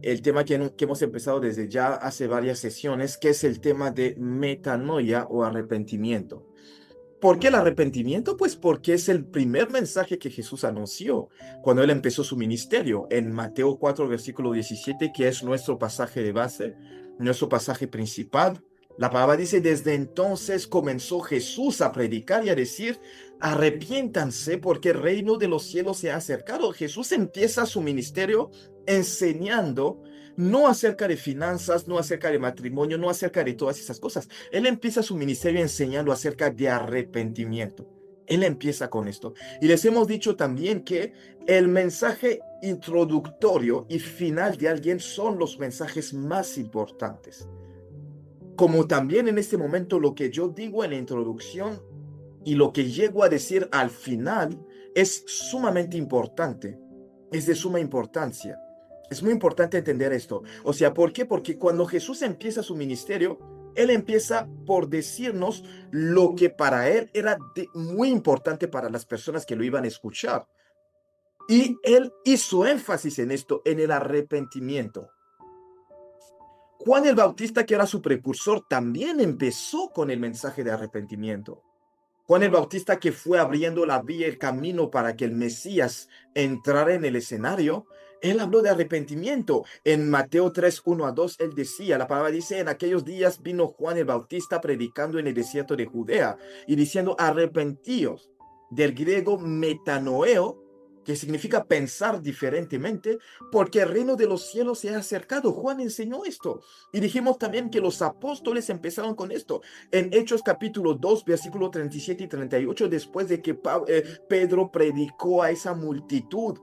el tema que hemos empezado desde ya hace varias sesiones, que es el tema de metanoia o arrepentimiento. ¿Por qué el arrepentimiento? Pues porque es el primer mensaje que Jesús anunció cuando él empezó su ministerio en Mateo 4, versículo 17, que es nuestro pasaje de base, nuestro pasaje principal. La palabra dice, desde entonces comenzó Jesús a predicar y a decir, arrepiéntanse porque el reino de los cielos se ha acercado. Jesús empieza su ministerio enseñando no acerca de finanzas, no acerca de matrimonio, no acerca de todas esas cosas. Él empieza su ministerio enseñando acerca de arrepentimiento. Él empieza con esto. Y les hemos dicho también que el mensaje introductorio y final de alguien son los mensajes más importantes. Como también en este momento lo que yo digo en la introducción y lo que llego a decir al final es sumamente importante, es de suma importancia. Es muy importante entender esto. O sea, ¿por qué? Porque cuando Jesús empieza su ministerio, él empieza por decirnos lo que para él era muy importante para las personas que lo iban a escuchar. Y él hizo énfasis en esto, en el arrepentimiento. Juan el Bautista, que era su precursor, también empezó con el mensaje de arrepentimiento. Juan el Bautista, que fue abriendo la vía, el camino para que el Mesías entrara en el escenario, él habló de arrepentimiento. En Mateo 3, 1 a 2, él decía, la palabra dice, en aquellos días vino Juan el Bautista predicando en el desierto de Judea y diciendo, arrepentíos, del griego metanoeo, que significa pensar diferentemente, porque el reino de los cielos se ha acercado. Juan enseñó esto. Y dijimos también que los apóstoles empezaron con esto. En Hechos capítulo 2, versículo 37 y 38, después de que Pedro predicó a esa multitud,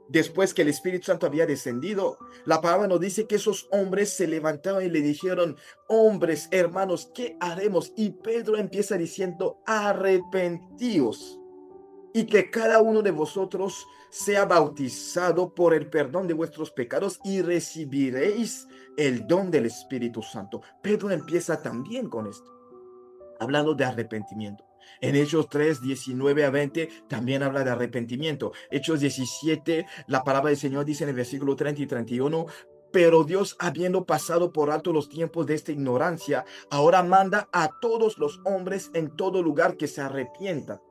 después que el Espíritu Santo había descendido, la palabra nos dice que esos hombres se levantaron y le dijeron, hombres, hermanos, ¿qué haremos? Y Pedro empieza diciendo, arrepentíos y que cada uno de vosotros sea bautizado por el perdón de vuestros pecados y recibiréis el don del Espíritu Santo. Pedro empieza también con esto, hablando de arrepentimiento. En Hechos 3, 19 a 20 también habla de arrepentimiento. Hechos 17, la palabra del Señor dice en el versículo 30 y 31, pero Dios, habiendo pasado por alto los tiempos de esta ignorancia, ahora manda a todos los hombres en todo lugar que se arrepientan,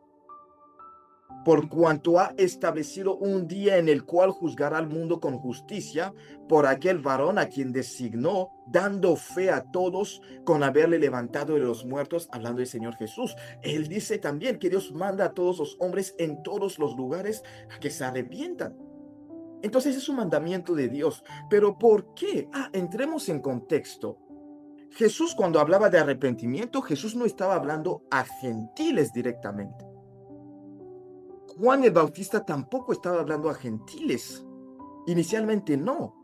por cuanto ha establecido un día en el cual juzgará al mundo con justicia por aquel varón a quien designó, dando fe a todos con haberle levantado de los muertos, hablando del Señor Jesús. Él dice también que Dios manda a todos los hombres en todos los lugares a que se arrepientan. Entonces es un mandamiento de Dios. ¿Pero por qué? Entremos en contexto. Jesús, cuando hablaba de arrepentimiento, Jesús no estaba hablando a gentiles directamente. Juan el Bautista tampoco estaba hablando a gentiles. Inicialmente no.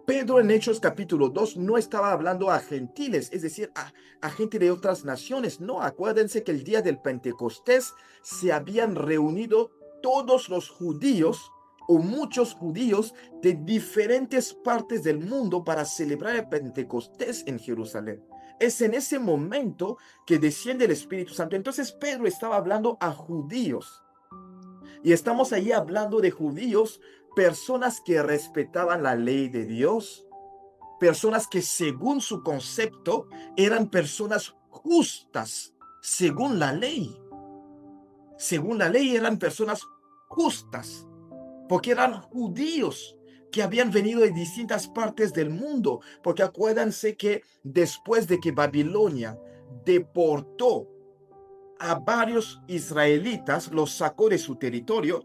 Pedro en Hechos capítulo 2 no estaba hablando a gentiles, es decir, a gente de otras naciones. No, acuérdense que el día del Pentecostés se habían reunido todos los judíos o muchos judíos de diferentes partes del mundo para celebrar el Pentecostés en Jerusalén. Es en ese momento que desciende el Espíritu Santo. Entonces Pedro estaba hablando a judíos. Y estamos ahí hablando de judíos, personas que respetaban la ley de Dios, personas que según su concepto eran personas justas, según la ley. Según la ley eran personas justas, porque eran judíos que habían venido de distintas partes del mundo, porque acuérdense que después de que Babilonia deportó a varios israelitas, los sacó de su territorio,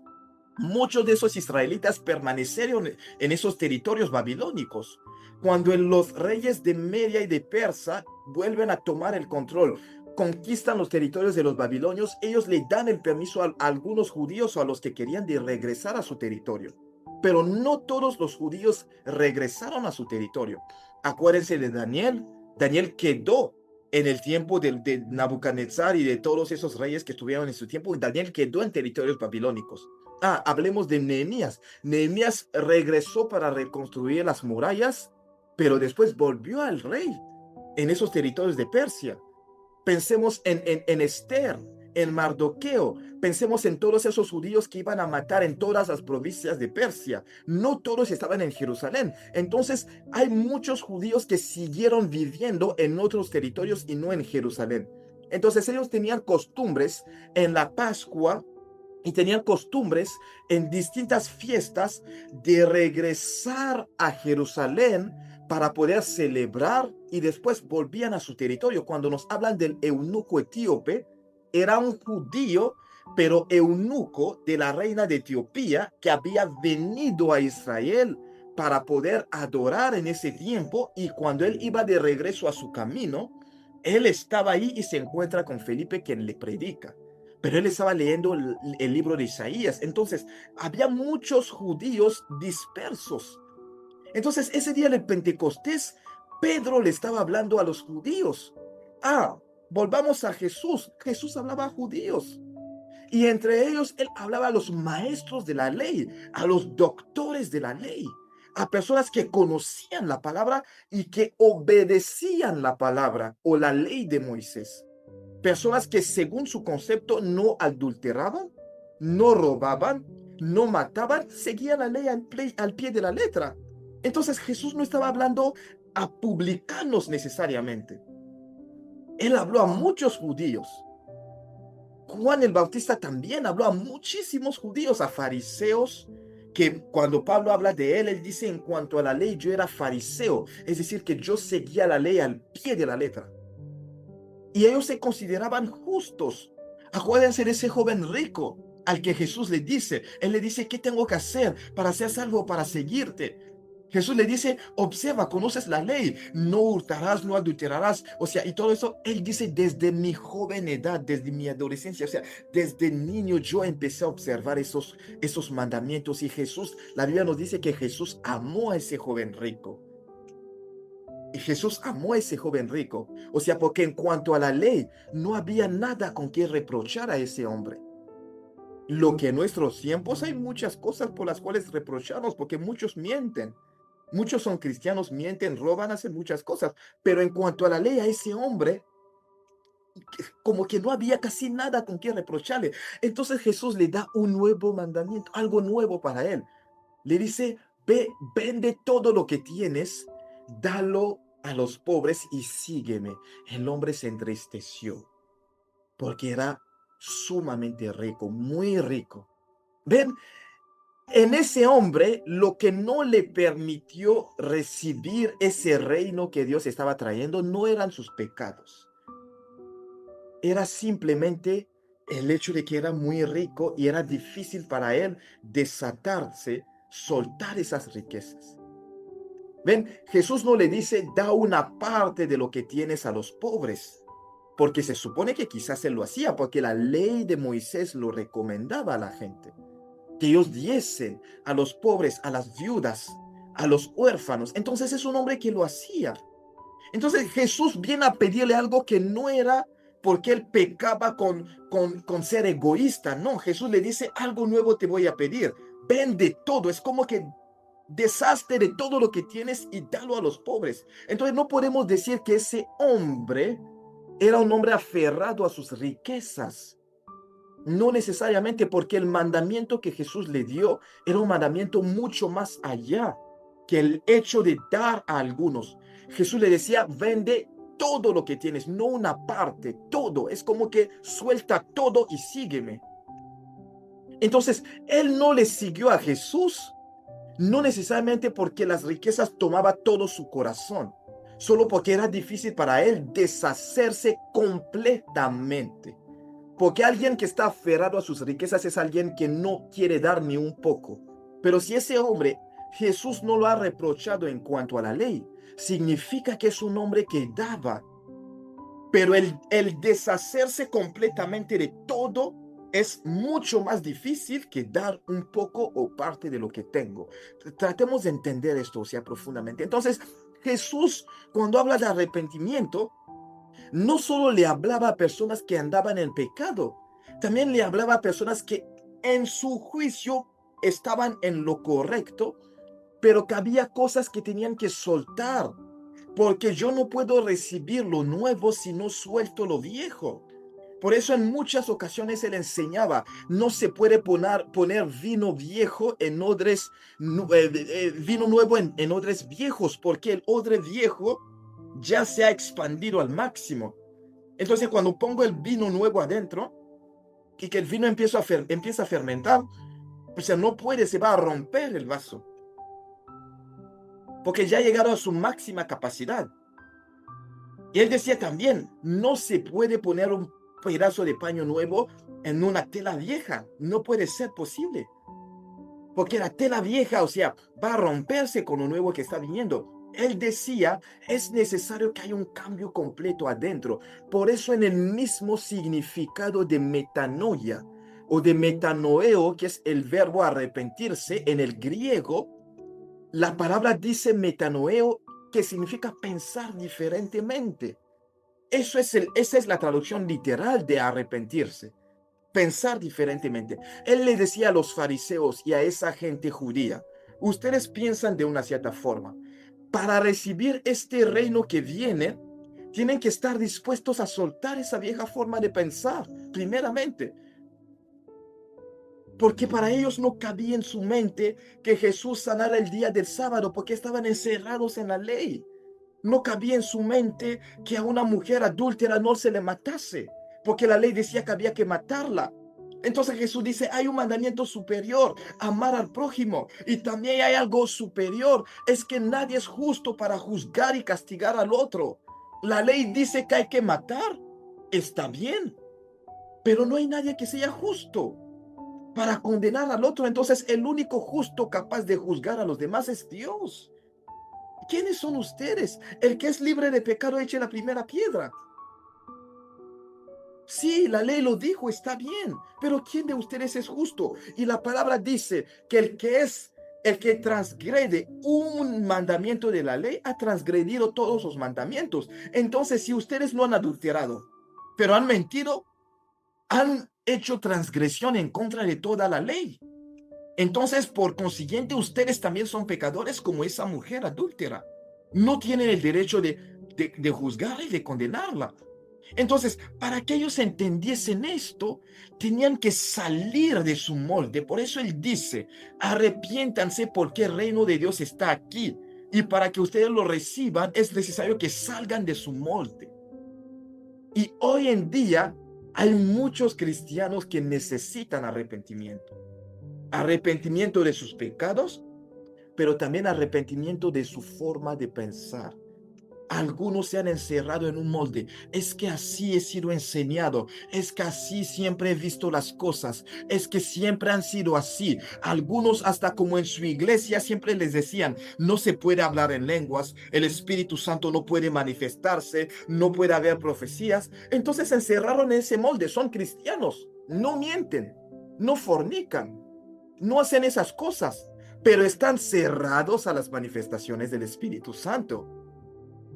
muchos de esos israelitas permanecieron en esos territorios babilónicos. Cuando los reyes de Media y de Persa vuelven a tomar el control, conquistan los territorios de los babilonios, ellos le dan el permiso a algunos judíos o a los que querían de regresar a su territorio. Pero no todos los judíos regresaron a su territorio. Acuérdense de Daniel. Daniel quedó en el tiempo de Nabucodonosor y de todos esos reyes que estuvieron en su tiempo. Daniel quedó en territorios babilónicos. Hablemos de Nehemías. Nehemías regresó para reconstruir las murallas, pero después volvió al rey en esos territorios de Persia. Pensemos en Esther. en Mardoqueo. Pensemos en todos esos judíos que iban a matar en todas las provincias de Persia. No todos estaban en Jerusalén. Entonces, hay muchos judíos que siguieron viviendo en otros territorios y no en Jerusalén. Entonces, ellos tenían costumbres en la Pascua y tenían costumbres en distintas fiestas de regresar a Jerusalén para poder celebrar y después volvían a su territorio. Cuando nos hablan del eunuco etíope, era un judío, pero eunuco de la reina de Etiopía que había venido a Israel para poder adorar en ese tiempo, y cuando él iba de regreso a su camino, él estaba ahí y se encuentra con Felipe, quien le predica. Pero él estaba leyendo el libro de Isaías. Entonces, había muchos judíos dispersos. Entonces, ese día del Pentecostés, Pedro le estaba hablando a los judíos. Volvamos a Jesús. Jesús hablaba a judíos. Y entre ellos, él hablaba a los maestros de la ley, a los doctores de la ley, a personas que conocían la palabra y que obedecían la palabra o la ley de Moisés. Personas que según su concepto no adulteraban, no robaban, no mataban, seguían la ley al pie de la letra. Entonces Jesús no estaba hablando a publicanos necesariamente. Él habló a muchos judíos. Juan el Bautista también habló a muchísimos judíos, a fariseos, que cuando Pablo habla de él, él dice: en cuanto a la ley, yo era fariseo, es decir, que yo seguía la ley al pie de la letra. Y ellos se consideraban justos. Acuérdense de ese joven rico al que Jesús le dice, él le dice: ¿qué tengo que hacer para ser salvo, para seguirte? Jesús le dice: observa, conoces la ley, no hurtarás, no adulterarás, o sea, y todo eso. Él dice: desde mi joven edad, desde mi adolescencia, o sea, desde niño yo empecé a observar esos mandamientos. Y Jesús, la Biblia nos dice que Jesús amó a ese joven rico. Y Jesús amó a ese joven rico, o sea, porque en cuanto a la ley, no había nada con que reprochar a ese hombre. Lo que en nuestros tiempos hay muchas cosas por las cuales reprocharnos, porque muchos mienten. Muchos son cristianos, mienten, roban, hacen muchas cosas. Pero en cuanto a la ley, a ese hombre, como que no había casi nada con que reprocharle. Entonces Jesús le da un nuevo mandamiento, algo nuevo para él. Le dice: ve, vende todo lo que tienes, dalo a los pobres y sígueme. El hombre se entristeció porque era sumamente rico, muy rico. Ven, en ese hombre lo que no le permitió recibir ese reino que Dios estaba trayendo no eran sus pecados. Era simplemente el hecho de que era muy rico y era difícil para él desatarse, soltar esas riquezas. Ven, Jesús no le dice: da una parte de lo que tienes a los pobres, porque se supone que quizás él lo hacía, porque la ley de Moisés lo recomendaba a la gente, que ellos diesen a los pobres, a las viudas, a los huérfanos. Entonces es un hombre que lo hacía. Entonces Jesús viene a pedirle algo que no era porque él pecaba con ser egoísta. No, Jesús le dice: algo nuevo te voy a pedir. Vende todo. Es como que deshazte de todo lo que tienes y dalo a los pobres. Entonces no podemos decir que ese hombre era un hombre aferrado a sus riquezas. No necesariamente, porque el mandamiento que Jesús le dio era un mandamiento mucho más allá que el hecho de dar a algunos. Jesús le decía: vende todo lo que tienes, no una parte, todo. Es como que suelta todo y sígueme. Entonces, él no le siguió a Jesús, no necesariamente porque las riquezas tomaba todo su corazón, solo porque era difícil para él deshacerse completamente. Porque alguien que está aferrado a sus riquezas es alguien que no quiere dar ni un poco. Pero si ese hombre, Jesús no lo ha reprochado en cuanto a la ley, significa que es un hombre que daba. Pero el deshacerse completamente de todo es mucho más difícil que dar un poco o parte de lo que tengo. Tratemos de entender esto, o sea, profundamente. Entonces, Jesús, cuando habla de arrepentimiento, no solo le hablaba a personas que andaban en pecado, también le hablaba a personas que en su juicio estaban en lo correcto, pero que había cosas que tenían que soltar, porque yo no puedo recibir lo nuevo si no suelto lo viejo. Por eso en muchas ocasiones él enseñaba, no se puede poner vino viejo en odres, vino nuevo en odres viejos, porque el odre viejo ya se ha expandido al máximo. Entonces cuando pongo el vino nuevo adentro y que el vino empieza a fermentar, o sea, no puede, se va a romper el vaso, porque ya ha llegado a su máxima capacidad. Y él decía también, no se puede poner un pedazo de paño nuevo en una tela vieja. No puede ser posible. Porque la tela vieja, o sea, va a romperse con lo nuevo que está viniendo. Él decía, es necesario que haya un cambio completo adentro. Por eso en el mismo significado de metanoia o de metanoeo, que es el verbo arrepentirse, en el griego, la palabra dice metanoeo, que significa pensar diferentemente. Esa es la traducción literal de arrepentirse, pensar diferentemente. Él le decía a los fariseos y a esa gente judía, ustedes piensan de una cierta forma. Para recibir este reino que viene, tienen que estar dispuestos a soltar esa vieja forma de pensar, primeramente. Porque para ellos no cabía en su mente que Jesús sanara el día del sábado, porque estaban encerrados en la ley. No cabía en su mente que a una mujer adúltera no se le matase, porque la ley decía que había que matarla. Entonces Jesús dice, hay un mandamiento superior, amar al prójimo. Y también hay algo superior, es que nadie es justo para juzgar y castigar al otro. La ley dice que hay que matar, está bien, pero no hay nadie que sea justo para condenar al otro. Entonces el único justo capaz de juzgar a los demás es Dios. ¿Quiénes son ustedes? El que es libre de pecado eche la primera piedra. Sí, la ley lo dijo, está bien, pero ¿quién de ustedes es justo? Y la palabra dice que el que transgrede un mandamiento de la ley ha transgredido todos los mandamientos. Entonces, si ustedes no han adulterado, pero han mentido, han hecho transgresión en contra de toda la ley. Entonces, por consiguiente, ustedes también son pecadores como esa mujer adúltera. No tienen el derecho de juzgarla y de condenarla. Entonces, para que ellos entendiesen esto, tenían que salir de su molde. Por eso él dice, arrepiéntanse porque el reino de Dios está aquí. Y para que ustedes lo reciban, es necesario que salgan de su molde. Y hoy en día hay muchos cristianos que necesitan arrepentimiento. Arrepentimiento de sus pecados, pero también arrepentimiento de su forma de pensar. Algunos se han encerrado en un molde. Es que así he sido enseñado. Es que así siempre he visto las cosas. Es que siempre han sido así. Algunos hasta como en su iglesia siempre les decían, no se puede hablar en lenguas, el Espíritu Santo no puede manifestarse, no puede haber profecías. Entonces se encerraron en ese molde. Son cristianos. No mienten, no fornican, no hacen esas cosas, pero están cerrados a las manifestaciones del Espíritu Santo.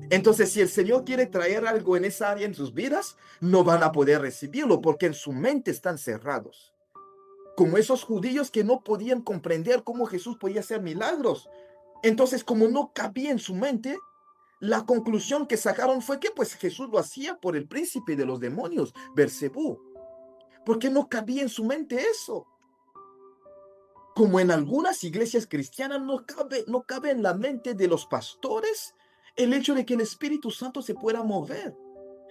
Entonces, si el Señor quiere traer algo en esa área en sus vidas, no van a poder recibirlo porque en su mente están cerrados. Como esos judíos que no podían comprender cómo Jesús podía hacer milagros. Entonces, como no cabía en su mente, la conclusión que sacaron fue que pues Jesús lo hacía por el príncipe de los demonios, Bersebú. Porque no cabía en su mente eso. Como en algunas iglesias cristianas no cabe en la mente de los pastores el hecho de que el Espíritu Santo se pueda mover.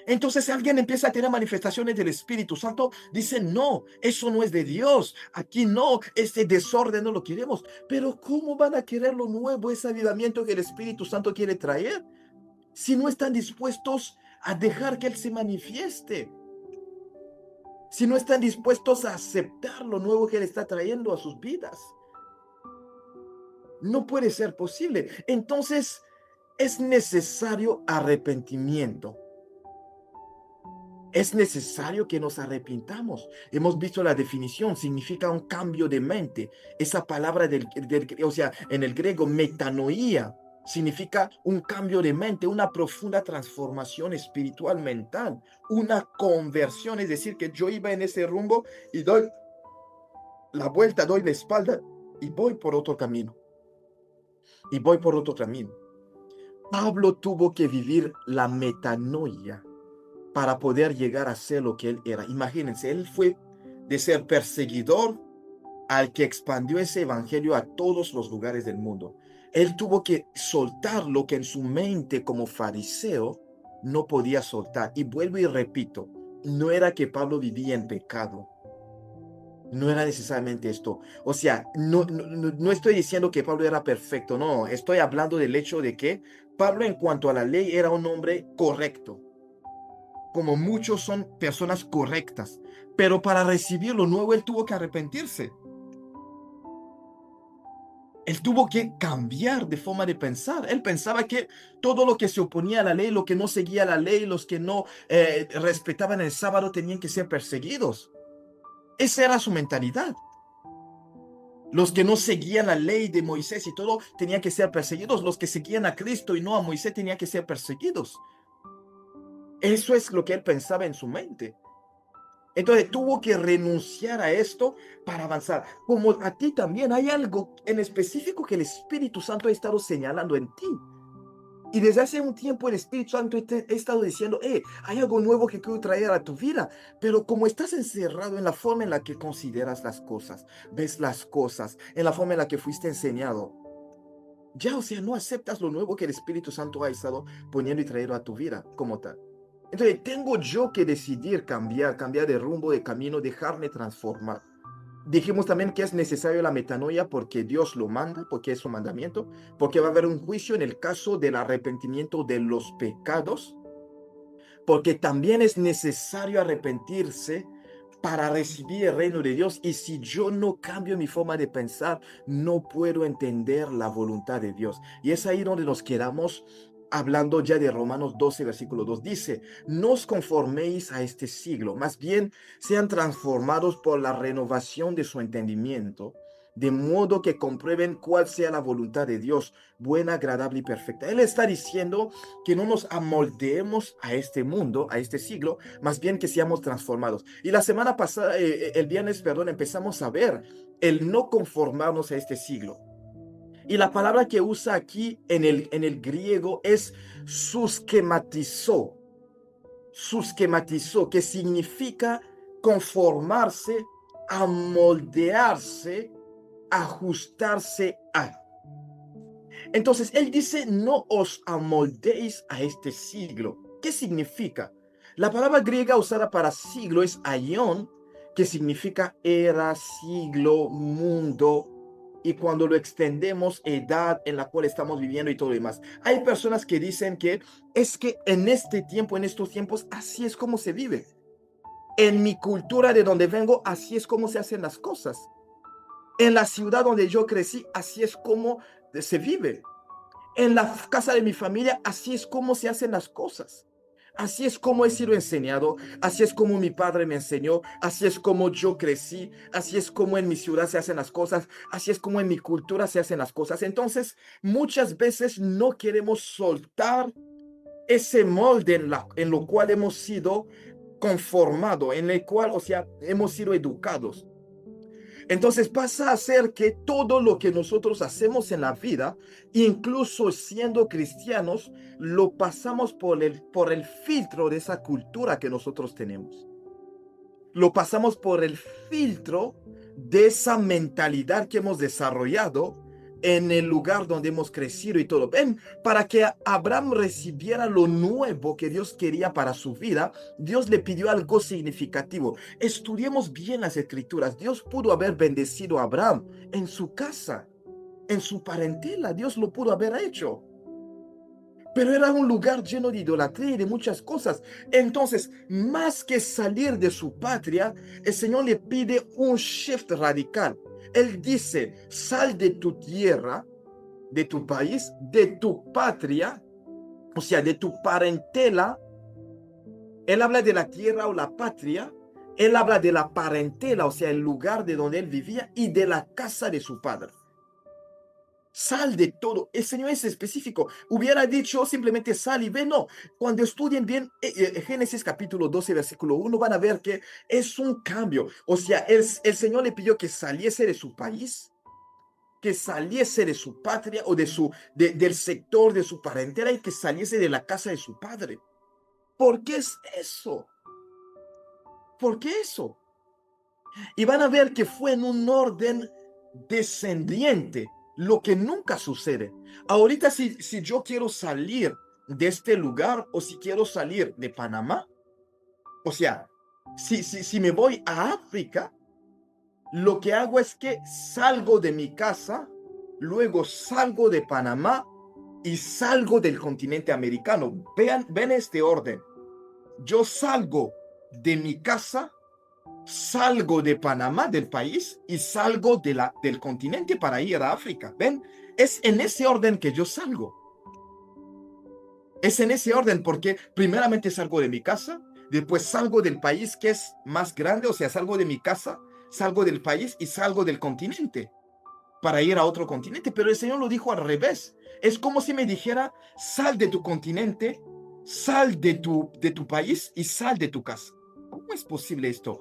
Entonces alguien empieza a tener manifestaciones del Espíritu Santo, dice, no, eso no es de Dios, aquí no, este desorden no lo queremos. Pero ¿cómo van a querer lo nuevo, ese avivamiento que el Espíritu Santo quiere traer, si no están dispuestos a dejar que Él se manifieste? Si no están dispuestos a aceptar lo nuevo que Él está trayendo a sus vidas. No puede ser posible. Entonces es necesario arrepentimiento. Es necesario que nos arrepintamos. Hemos visto la definición, significa un cambio de mente. Esa palabra o sea, en el griego metanoia, significa un cambio de mente, una profunda transformación espiritual mental, una conversión, es decir, que yo iba en ese rumbo y doy la vuelta, doy la espalda y voy por otro camino. Y voy por otro camino. Pablo tuvo que vivir la metanoia. para poder llegar a ser lo que él era. Imagínense, él fue de ser perseguidor al que expandió ese evangelio a todos los lugares del mundo. Él tuvo que soltar lo que en su mente como fariseo no podía soltar. Y vuelvo y repito, no era que Pablo vivía en pecado. No era necesariamente esto. O sea, no estoy diciendo que Pablo era perfecto, no. Estoy hablando del hecho de que Pablo en cuanto a la ley era un hombre correcto. Como muchos son personas correctas. Pero para recibir lo nuevo, él tuvo que arrepentirse. Él tuvo que cambiar de forma de pensar. Él pensaba que todo lo que se oponía a la ley, lo que no seguía la ley, los que no respetaban el sábado tenían que ser perseguidos. Esa era su mentalidad. Los que no seguían la ley de Moisés y todo tenían que ser perseguidos. Los que seguían a Cristo y no a Moisés tenían que ser perseguidos. Eso es lo que él pensaba en su mente. Entonces tuvo que renunciar a esto para avanzar. Como a ti también hay algo en específico que el Espíritu Santo ha estado señalando en ti. Y desde hace un tiempo el Espíritu Santo ha estado diciendo, hay algo nuevo que quiero traer a tu vida. Pero como estás encerrado en la forma en la que consideras las cosas, ves las cosas, en la forma en la que fuiste enseñado, ya, o sea, no aceptas lo nuevo que el Espíritu Santo ha estado poniendo y trayendo a tu vida como tal. Entonces, tengo yo que decidir cambiar de rumbo, de camino, dejarme transformar. Dijimos también que es necesario la metanoia porque Dios lo manda, porque es su mandamiento, porque va a haber un juicio en el caso del arrepentimiento de los pecados, porque también es necesario arrepentirse para recibir el reino de Dios. Y si yo no cambio mi forma de pensar, no puedo entender la voluntad de Dios. Y es ahí donde nos quedamos hablando ya de Romanos 12, versículo 2. Dice, no os conforméis a este siglo, más bien sean transformados por la renovación de su entendimiento, de modo que comprueben cuál sea la voluntad de Dios, buena, agradable y perfecta. Él está diciendo que no nos amoldeemos a este mundo, a este siglo, más bien que seamos transformados. Y la semana pasada, el viernes, perdón, empezamos a ver el no conformarnos a este siglo. Y la palabra que usa aquí en el griego es susquematizó, que significa conformarse, amoldearse, ajustarse a. Entonces, él dice, no os amoldéis a este siglo. ¿Qué significa? La palabra griega usada para siglo es aion, que significa era, siglo, mundo, y cuando lo extendemos, edad en la cual estamos viviendo y todo lo demás. Hay personas que dicen que es que en este tiempo, en estos tiempos, así es como se vive. En mi cultura de donde vengo, así es como se hacen las cosas. En la ciudad donde yo crecí, así es como se vive. En la casa de mi familia, así es como se hacen las cosas. Así es como he sido enseñado, así es como mi padre me enseñó, así es como yo crecí, así es como en mi ciudad se hacen las cosas, así es como en mi cultura se hacen las cosas. Entonces, muchas veces no queremos soltar ese molde en lo cual hemos sido conformados, en el cual, o sea, hemos sido educados. Entonces pasa a ser que todo lo que nosotros hacemos en la vida, incluso siendo cristianos, lo pasamos por el filtro de esa cultura que nosotros tenemos. Lo pasamos por el filtro de esa mentalidad que hemos desarrollado en el lugar donde hemos crecido y todo. Ven, para que Abraham recibiera lo nuevo que Dios quería para su vida, Dios le pidió algo significativo. Estudiemos bien las escrituras. Dios pudo haber bendecido a Abraham en su casa, en su parentela. Dios lo pudo haber hecho. Pero era un lugar lleno de idolatría y de muchas cosas. Entonces, más que salir de su patria, el Señor le pide un shift radical. Él dice, sal de tu tierra, de tu país, de tu patria, o sea, de tu parentela. Él habla de la tierra o la patria. Él habla de la parentela, o sea, el lugar de donde él vivía y de la casa de su padre. Sal de todo. El Señor es específico. Hubiera dicho simplemente sal y ve. No. Cuando estudien bien Génesis capítulo 12, versículo 1, van a ver que es un cambio. O sea, el Señor le pidió que saliese de su país, que saliese de su patria o del sector de su parentela y que saliese de la casa de su padre. ¿Por qué es eso? ¿Por qué eso? Y van a ver que fue en un orden descendiente, lo que nunca sucede. Ahorita si yo quiero salir de este lugar o si quiero salir de Panamá, o sea, si me voy a África, lo que hago es que salgo de mi casa, luego salgo de Panamá y salgo del continente americano. Ven este orden. Yo salgo de mi casa, salgo de Panamá, del país, y salgo del continente para ir a África. ¿Ven? Es en ese orden que yo salgo. Es en ese orden porque primeramente salgo de mi casa, después salgo del país que es más grande, o sea, salgo de mi casa, salgo del país y salgo del continente para ir a otro continente. Pero el Señor lo dijo al revés. Es como si me dijera, sal de tu continente, sal de tu país y sal de tu casa. ¿Cómo es posible esto?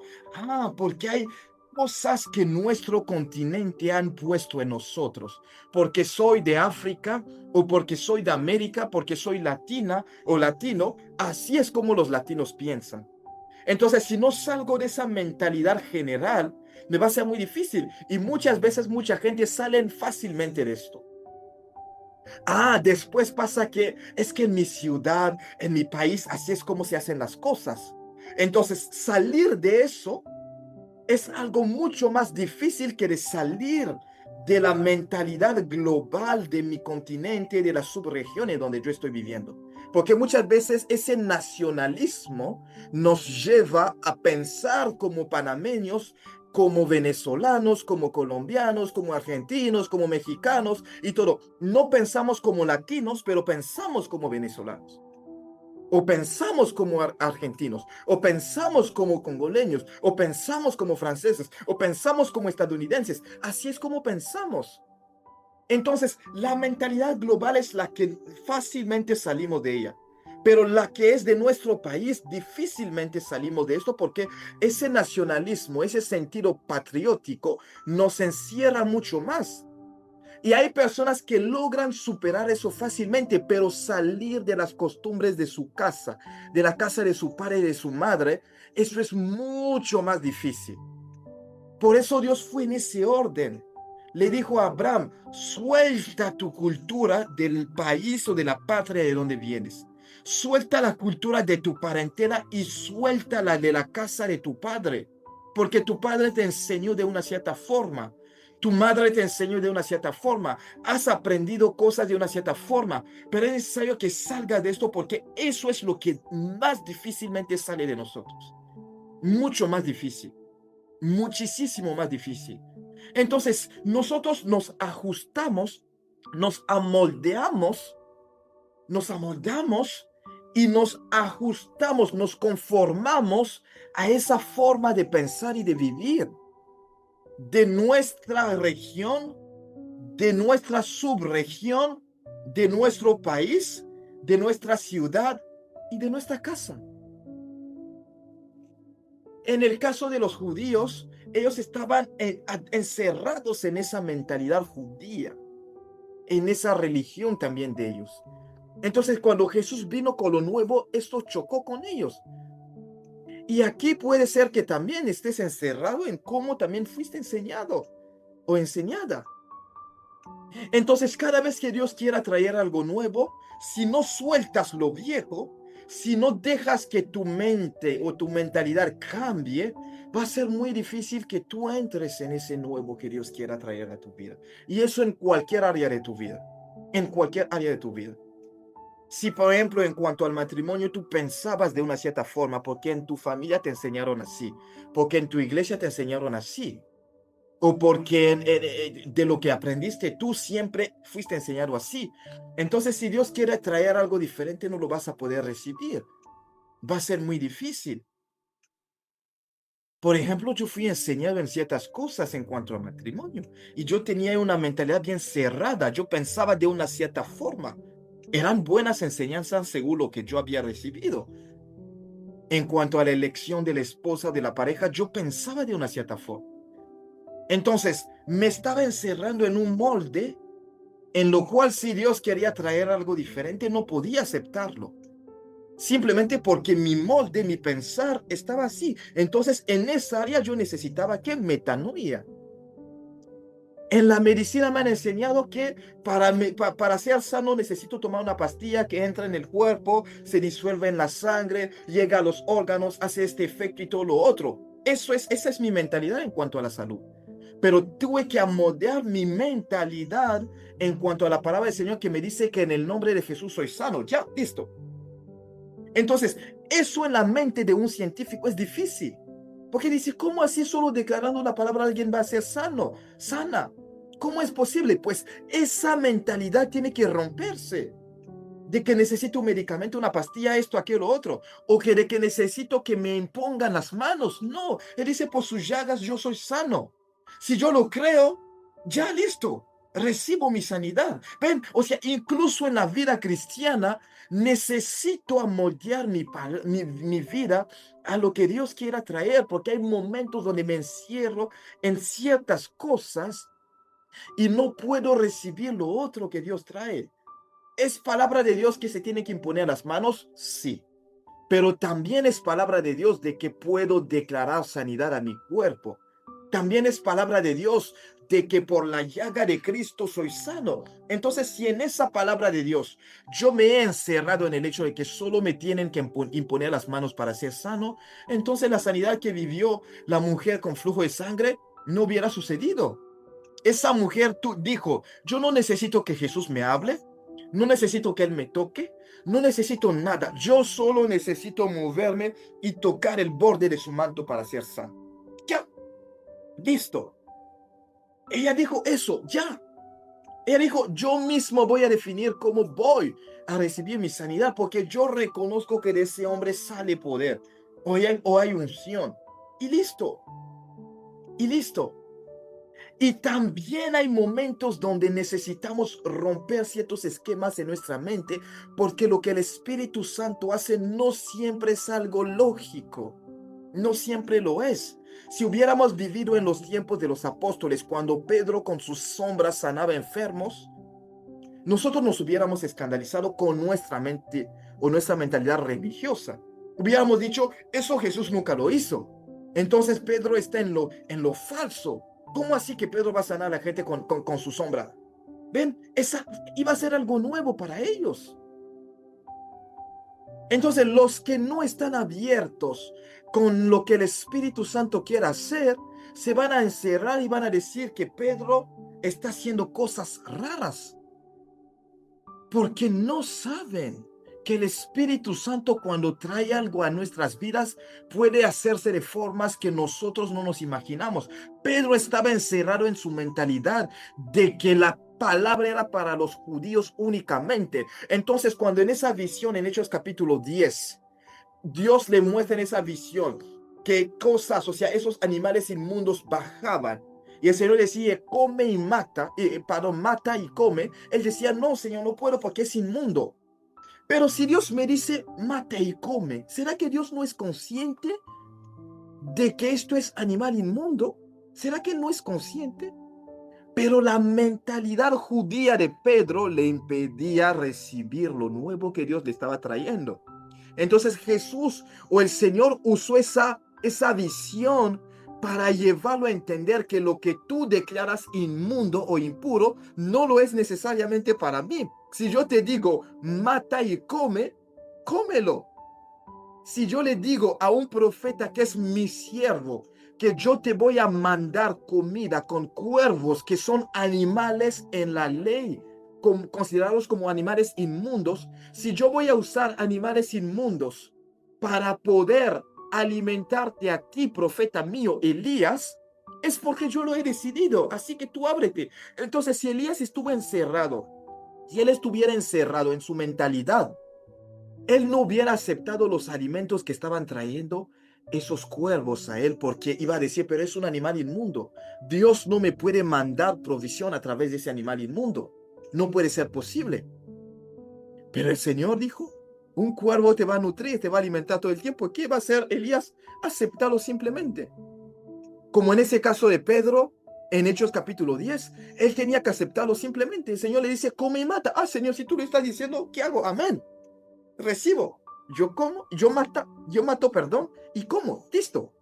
Porque hay cosas que nuestro continente han puesto en nosotros. Porque soy de África o porque soy de América, porque soy latina o latino, así es como los latinos piensan. Entonces, si no salgo de esa mentalidad general, me va a ser muy difícil. Y muchas veces mucha gente sale fácilmente de esto. Después pasa que es que en mi ciudad, en mi país, así es como se hacen las cosas. Entonces, salir de eso es algo mucho más difícil que de salir de la mentalidad global de mi continente, de las subregiones donde yo estoy viviendo. Porque muchas veces ese nacionalismo nos lleva a pensar como panameños, como venezolanos, como colombianos, como argentinos, como mexicanos y todo. No pensamos como latinos, pero pensamos como venezolanos. O pensamos como argentinos, o pensamos como congoleños, o pensamos como franceses, o pensamos como estadounidenses. Así es como pensamos. Entonces, la mentalidad global es la que fácilmente salimos de ella. Pero la que es de nuestro país, difícilmente salimos de esto porque ese nacionalismo, ese sentido patriótico nos encierra mucho más. Y hay personas que logran superar eso fácilmente, pero salir de las costumbres de su casa, de la casa de su padre y de su madre, eso es mucho más difícil. Por eso Dios fue en ese orden. Le dijo a Abraham, suelta tu cultura del país o de la patria de donde vienes. Suelta la cultura de tu parentela y suelta la de la casa de tu padre. Porque tu padre te enseñó de una cierta forma. Tu madre te enseñó de una cierta forma. Has aprendido cosas de una cierta forma. Pero es necesario que salga de esto porque eso es lo que más difícilmente sale de nosotros. Mucho más difícil. Muchísimo más difícil. Entonces, nosotros nos ajustamos, nos amoldamos y nos ajustamos, nos conformamos a esa forma de pensar y de vivir de nuestra región, de nuestra subregión, de nuestro país, de nuestra ciudad y de nuestra casa. En el caso de los judíos, ellos estaban encerrados en esa mentalidad judía, en esa religión también de ellos. Entonces, cuando Jesús vino con lo nuevo, esto chocó con ellos. Y aquí puede ser que también estés encerrado en cómo también fuiste enseñado o enseñada. Entonces, cada vez que Dios quiera traer algo nuevo, si no sueltas lo viejo, si no dejas que tu mente o tu mentalidad cambie, va a ser muy difícil que tú entres en ese nuevo que Dios quiera traer a tu vida. Y eso en cualquier área de tu vida. En cualquier área de tu vida. Si, por ejemplo, en cuanto al matrimonio, tú pensabas de una cierta forma, porque en tu familia te enseñaron así, porque en tu iglesia te enseñaron así, o porque de lo que aprendiste tú siempre fuiste enseñado así. Entonces, si Dios quiere traer algo diferente, no lo vas a poder recibir. Va a ser muy difícil. Por ejemplo, yo fui enseñado en ciertas cosas en cuanto al matrimonio y yo tenía una mentalidad bien cerrada. Yo pensaba de una cierta forma. Eran buenas enseñanzas según lo que yo había recibido. En cuanto a la elección de la esposa, de la pareja, yo pensaba de una cierta forma. Entonces, me estaba encerrando en un molde en lo cual si Dios quería traer algo diferente, no podía aceptarlo. simplemente porque mi molde, mi pensar estaba así. Entonces, en esa área yo necesitaba que metanoia. En la medicina me han enseñado que para ser sano necesito tomar una pastilla que entra en el cuerpo, se disuelve en la sangre, llega a los órganos, hace este efecto y todo lo otro. Esa es mi mentalidad en cuanto a la salud. Pero tuve que amoldear mi mentalidad en cuanto a la palabra del Señor que me dice que en el nombre de Jesús soy sano. Ya, listo. Entonces, eso en la mente de un científico es difícil. Porque dice, ¿cómo así solo declarando la palabra alguien va a ser sano, sana? ¿Cómo es posible? Pues esa mentalidad tiene que romperse. De que necesito un medicamento, una pastilla, esto, aquello, otro. O que de que necesito que me impongan las manos. No, él dice, por sus llagas yo soy sano. Si yo lo creo, ya listo. Recibo mi sanidad. Ven, o sea, incluso en la vida cristiana, necesito amoldear mi vida a lo que Dios quiera traer, porque hay momentos donde me encierro en ciertas cosas y no puedo recibir lo otro que Dios trae. ¿Es palabra de Dios que se tiene que imponer a las manos? Sí. Pero también es palabra de Dios de que puedo declarar sanidad a mi cuerpo. También es palabra de Dios de que por la llaga de Cristo soy sano. Entonces, si en esa palabra de Dios yo me he encerrado en el hecho de que solo me tienen que imponer las manos para ser sano, entonces la sanidad que vivió la mujer con flujo de sangre no hubiera sucedido. Esa mujer dijo, yo no necesito que Jesús me hable, no necesito que Él me toque, no necesito nada. Yo solo necesito moverme y tocar el borde de su manto para ser sano. Ya, listo. Ella dijo eso, ya. Ella dijo, yo mismo voy a definir cómo voy a recibir mi sanidad, porque yo reconozco que de ese hombre sale poder, o hay unción. Y listo, y listo. Y también hay momentos donde necesitamos romper ciertos esquemas en nuestra mente, porque lo que el Espíritu Santo hace no siempre es algo lógico, no siempre lo es. Si hubiéramos vivido en los tiempos de los apóstoles, cuando Pedro con sus sombras sanaba enfermos, nosotros nos hubiéramos escandalizado con nuestra mente o nuestra mentalidad religiosa. Hubiéramos dicho, eso Jesús nunca lo hizo. Entonces Pedro está en lo falso. ¿Cómo así que Pedro va a sanar a la gente con su sombra? ¿Ven? Esa iba a ser algo nuevo para ellos. Entonces los que no están abiertos con lo que el Espíritu Santo quiere hacer, se van a encerrar y van a decir que Pedro está haciendo cosas raras. Porque no saben que el Espíritu Santo, cuando trae algo a nuestras vidas, puede hacerse de formas que nosotros no nos imaginamos. Pedro estaba encerrado en su mentalidad de que la palabra era para los judíos únicamente. Entonces, cuando en esa visión, en Hechos capítulo 10, Dios le muestra en esa visión que cosas, o sea, esos animales inmundos bajaban. Y el Señor decía, come y mata, mata y come. Él decía, no, Señor, no puedo porque es inmundo. Pero si Dios me dice, mata y come, ¿será que Dios no es consciente de que esto es animal inmundo? ¿Será que no es consciente? Pero la mentalidad judía de Pedro le impedía recibir lo nuevo que Dios le estaba trayendo. Entonces Jesús o el Señor usó esa visión para llevarlo a entender que lo que tú declaras inmundo o impuro no lo es necesariamente para mí. Si yo te digo, mata y come, cómelo. Si yo le digo a un profeta que es mi siervo, que yo te voy a mandar comida con cuervos que son animales en la ley, considerados como animales inmundos, si yo voy a usar animales inmundos para poder alimentarte a ti, profeta mío, Elías, es porque yo lo he decidido, así que tú ábrete. Entonces, si Elías estuvo encerrado, si él estuviera encerrado en su mentalidad, él no hubiera aceptado los alimentos que estaban trayendo esos cuervos a él, porque iba a decir, pero es un animal inmundo. Dios no me puede mandar provisión a través de ese animal inmundo. No puede ser posible. Pero el Señor dijo, un cuervo te va a nutrir, te va a alimentar todo el tiempo. ¿Qué va a hacer Elías? Aceptarlo simplemente. Como en ese caso de Pedro, en Hechos capítulo 10, él tenía que aceptarlo simplemente. El Señor le dice, come y mata. Ah, Señor, si tú lo estás diciendo, ¿qué hago? Amén. Recibo. yo como, yo mato, perdón, y como, listo.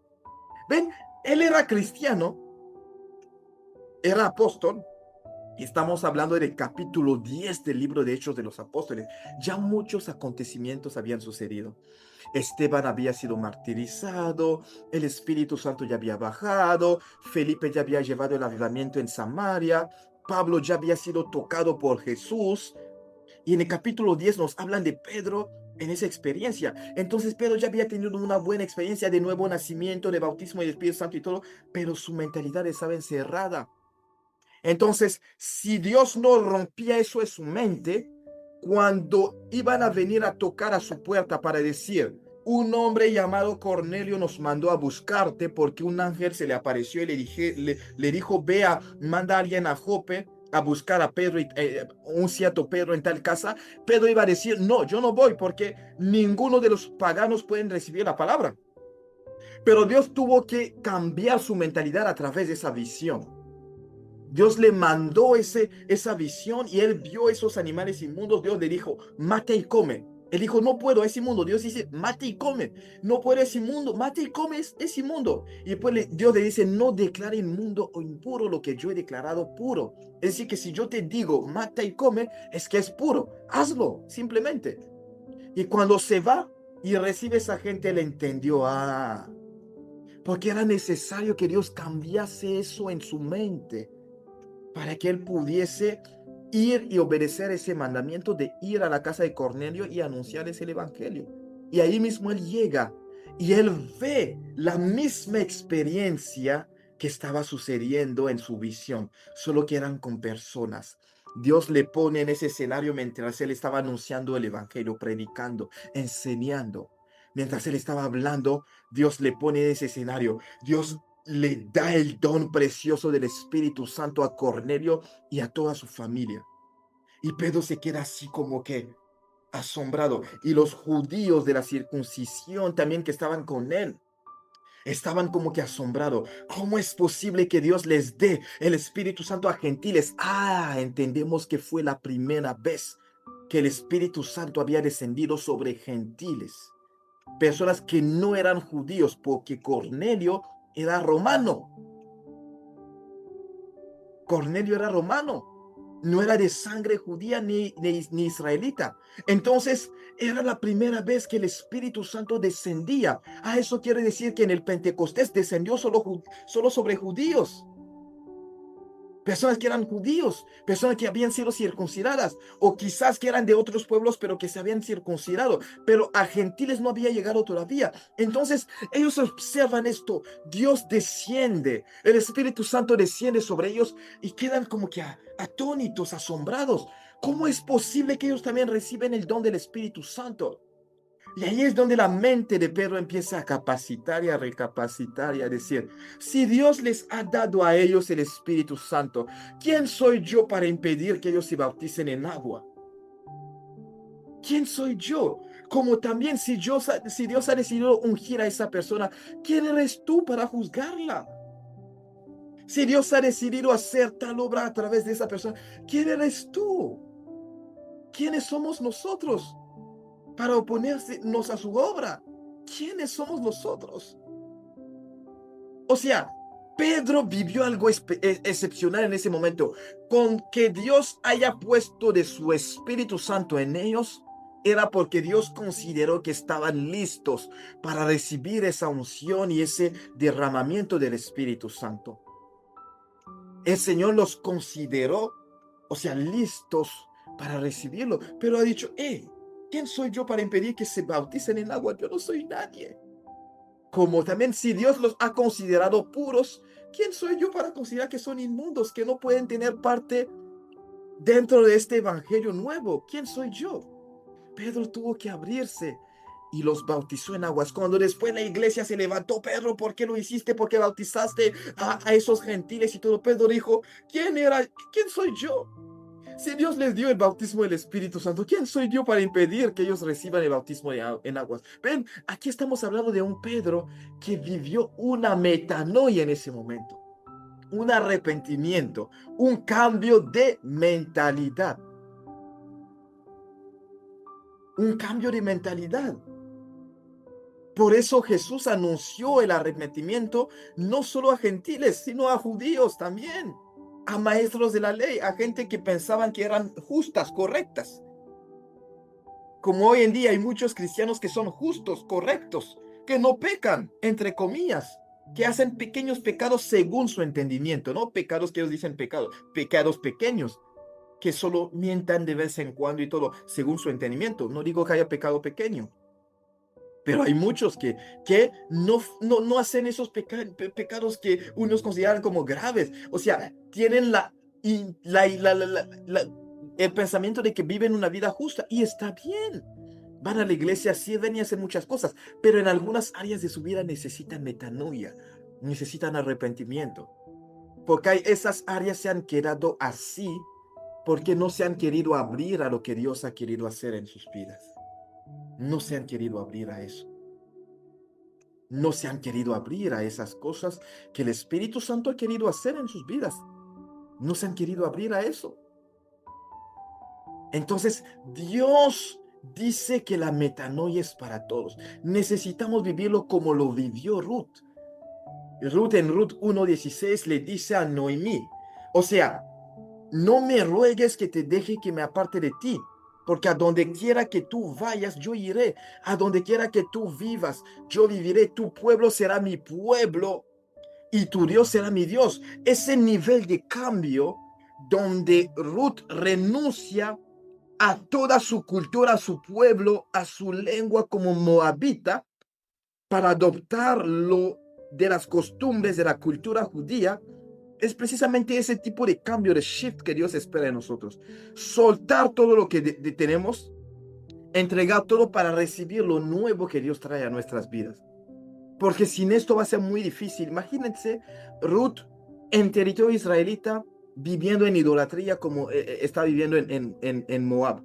Ven, él era cristiano, era apóstol. Y estamos hablando del capítulo 10 del libro de Hechos de los Apóstoles. Ya muchos acontecimientos habían sucedido. Esteban había sido martirizado, el Espíritu Santo ya había bajado, Felipe ya había llevado el avivamiento en Samaria, Pablo ya había sido tocado por Jesús. Y en el capítulo 10 nos hablan de Pedro en esa experiencia. Entonces Pedro ya había tenido una buena experiencia de nuevo nacimiento, de bautismo y del Espíritu Santo y todo, pero su mentalidad estaba encerrada. Entonces, si Dios no rompía eso en su mente, cuando iban a venir a tocar a su puerta para decir, un hombre llamado Cornelio nos mandó a buscarte porque un ángel se le apareció y le dijo, vea, manda a alguien a Jope a buscar a Pedro, un cierto Pedro en tal casa, Pedro iba a decir, no, yo no voy porque ninguno de los paganos pueden recibir la palabra. Pero Dios tuvo que cambiar su mentalidad a través de esa visión. Dios le mandó esa visión y él vio esos animales inmundos. Dios le dijo, mate y come. Él dijo, no puedo, es inmundo. Dios dice, mate y come. No puedo, es inmundo. Mate y come, es inmundo. Y después Dios le dice, no declare inmundo o impuro lo que yo he declarado puro. Es decir, que si yo te digo, mata y come, es que es puro. Hazlo, simplemente. Y cuando se va y recibe esa gente, él entendió, porque era necesario que Dios cambiase eso en su mente, para que él pudiese ir y obedecer ese mandamiento de ir a la casa de Cornelio y anunciarles el evangelio. Y ahí mismo él llega y él ve la misma experiencia que estaba sucediendo en su visión, solo que eran con personas. Dios le pone en ese escenario mientras él estaba anunciando el evangelio, predicando, enseñando. Mientras él estaba hablando, Dios le pone en ese escenario. Dios le da el don precioso del Espíritu Santo a Cornelio y a toda su familia. Y Pedro se queda así como que asombrado. Y los judíos de la circuncisión también que estaban con él, estaban como que asombrados. ¿Cómo es posible que Dios les dé el Espíritu Santo a gentiles? Entendemos que fue la primera vez que el Espíritu Santo había descendido sobre gentiles. Personas que no eran judíos, porque Cornelio era romano. Cornelio era romano, no era de sangre judía ni israelita. Entonces, era la primera vez que el Espíritu Santo descendía. Eso quiere decir que en el Pentecostés descendió solo sobre judíos. Personas que eran judíos, personas que habían sido circuncidadas, o quizás que eran de otros pueblos, pero que se habían circuncidado, pero a gentiles no había llegado todavía. Entonces ellos observan esto, Dios desciende, el Espíritu Santo desciende sobre ellos y quedan como que atónitos, asombrados. ¿Cómo es posible que ellos también reciben el don del Espíritu Santo? Y ahí es donde la mente de Pedro empieza a capacitar y a recapacitar y a decir, si Dios les ha dado a ellos el Espíritu Santo, ¿quién soy yo para impedir que ellos se bauticen en agua? ¿Quién soy yo? Como también si Dios ha decidido ungir a esa persona, ¿quién eres tú para juzgarla? Si Dios ha decidido hacer tal obra a través de esa persona, ¿quién eres tú? ¿Quiénes somos nosotros para oponernos a su obra? ¿Quiénes somos nosotros? O sea, Pedro vivió algo excepcional en ese momento. Con que Dios haya puesto de su Espíritu Santo en ellos, era porque Dios consideró que estaban listos para recibir esa unción y ese derramamiento del Espíritu Santo. El Señor los consideró, o sea, listos para recibirlo, pero ha dicho, ¿quién soy yo para impedir que se bauticen en agua? Yo no soy nadie. Como también si Dios los ha considerado puros, ¿quién soy yo para considerar que son inmundos, que no pueden tener parte dentro de este evangelio nuevo? ¿Quién soy yo? Pedro tuvo que abrirse y los bautizó en aguas. Cuando después la iglesia se levantó, Pedro, ¿por qué lo hiciste? ¿Por qué bautizaste a esos gentiles y todo? Pedro dijo, ¿quién soy yo? Si Dios les dio el bautismo del Espíritu Santo, ¿quién soy yo para impedir que ellos reciban el bautismo en aguas? Ven, aquí estamos hablando de un Pedro que vivió una metanoia en ese momento, un arrepentimiento, un cambio de mentalidad, un cambio de mentalidad. Por eso Jesús anunció el arrepentimiento no solo a gentiles, sino a judíos también, a maestros de la ley, a gente que pensaban que eran justas, correctas. Como hoy en día hay muchos cristianos que son justos, correctos, que no pecan, entre comillas, que hacen pequeños pecados según su entendimiento, no pecados que ellos dicen pecados, pecados pequeños, que solo mientan de vez en cuando y todo, según su entendimiento. No digo que haya pecado pequeño, pero hay muchos que no hacen esos pecados que unos consideran como graves. O sea, tienen el pensamiento de que viven una vida justa y está bien. Van a la iglesia, sirven y hacen muchas cosas, pero en algunas áreas de su vida necesitan metanoia, necesitan arrepentimiento. Porque esas áreas se han quedado así porque no se han querido abrir a lo que Dios ha querido hacer en sus vidas. No se han querido abrir a eso. No se han querido abrir a esas cosas que el Espíritu Santo ha querido hacer en sus vidas. No se han querido abrir a eso. Entonces, Dios dice que la metanoia es para todos. Necesitamos vivirlo como lo vivió Ruth. Ruth en Ruth 1:16 le dice a Noemí, o sea, no me ruegues que te deje que me aparte de ti, porque a donde quiera que tú vayas, yo iré. A donde quiera que tú vivas, yo viviré. Tu pueblo será mi pueblo y tu Dios será mi Dios. Ese nivel de cambio donde Ruth renuncia a toda su cultura, a su pueblo, a su lengua como moabita, para adoptar lo de las costumbres de la cultura judía, es precisamente ese tipo de cambio, de shift que Dios espera de nosotros. Soltar todo lo que tenemos, entregar todo para recibir lo nuevo que Dios trae a nuestras vidas. Porque sin esto va a ser muy difícil. Imagínense Ruth en territorio israelita viviendo en idolatría como está viviendo en Moab.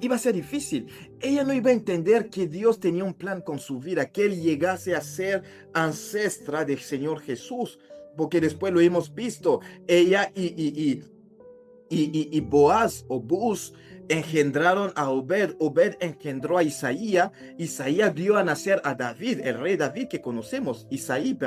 Iba a ser difícil. Ella no iba a entender que Dios tenía un plan con su vida, que él llegase a ser ancestra del Señor Jesús, porque después lo hemos visto. Ella y Boaz o Buz engendraron a Obed. Obed engendró a Isaías. Isaías dio a nacer a David, el rey David que conocemos. Isaí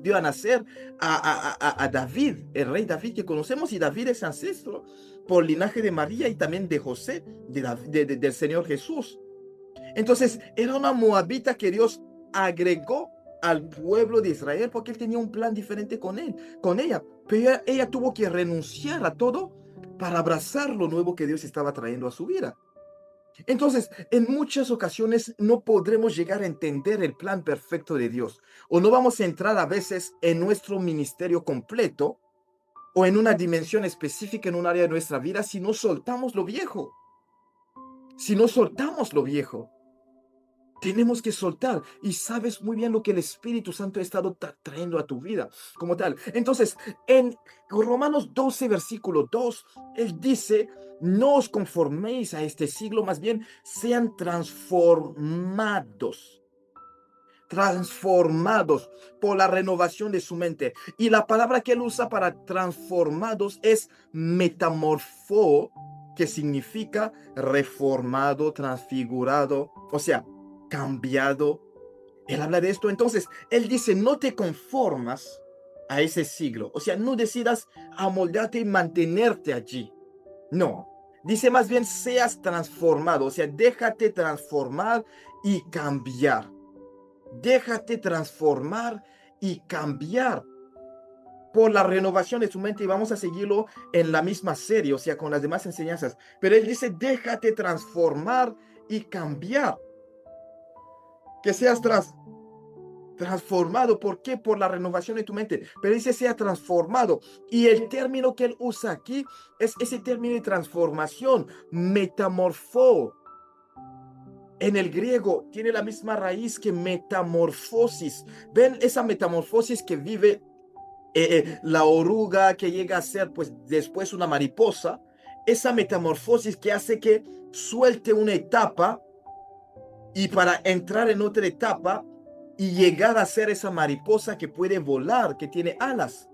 dio a nacer a David, el rey David que conocemos, y David es ancestro por linaje de María y también de José, del Señor Jesús. Entonces, era una moabita que Dios agregó al pueblo de Israel porque él tenía un plan diferente con ella. Pero ella tuvo que renunciar a todo para abrazar lo nuevo que Dios estaba trayendo a su vida. Entonces, en muchas ocasiones no podremos llegar a entender el plan perfecto de Dios, o no vamos a entrar a veces en nuestro ministerio completo o en una dimensión específica en un área de nuestra vida si no soltamos lo viejo. Si no soltamos lo viejo, tenemos que soltar, y sabes muy bien lo que el Espíritu Santo ha estado trayendo a tu vida como tal. Entonces, en Romanos 12, versículo 2, él dice, no os conforméis a este siglo, más bien sean transformados por la renovación de su mente. Y la palabra que él usa para transformados es metamorfo, que significa reformado, transfigurado, o sea, cambiado. Él habla de esto. Entonces, él dice, no te conformas a ese siglo. O sea, no decidas amoldarte y mantenerte allí. No. Dice más bien, seas transformado. O sea, déjate transformar y cambiar. Déjate transformar y cambiar por la renovación de tu mente, y vamos a seguirlo en la misma serie, o sea, con las demás enseñanzas. Pero él dice, déjate transformar y cambiar. Que seas transformado. ¿Por qué? Por la renovación de tu mente. Pero dice, sea transformado. Y el término que él usa aquí es ese término de transformación, metamorfo. En el griego tiene la misma raíz que metamorfosis. ¿Ven esa metamorfosis que vive la oruga, que llega a ser pues después una mariposa? Esa metamorfosis que hace que suelte una etapa y para entrar en otra etapa y llegar a ser esa mariposa que puede volar, que tiene alas.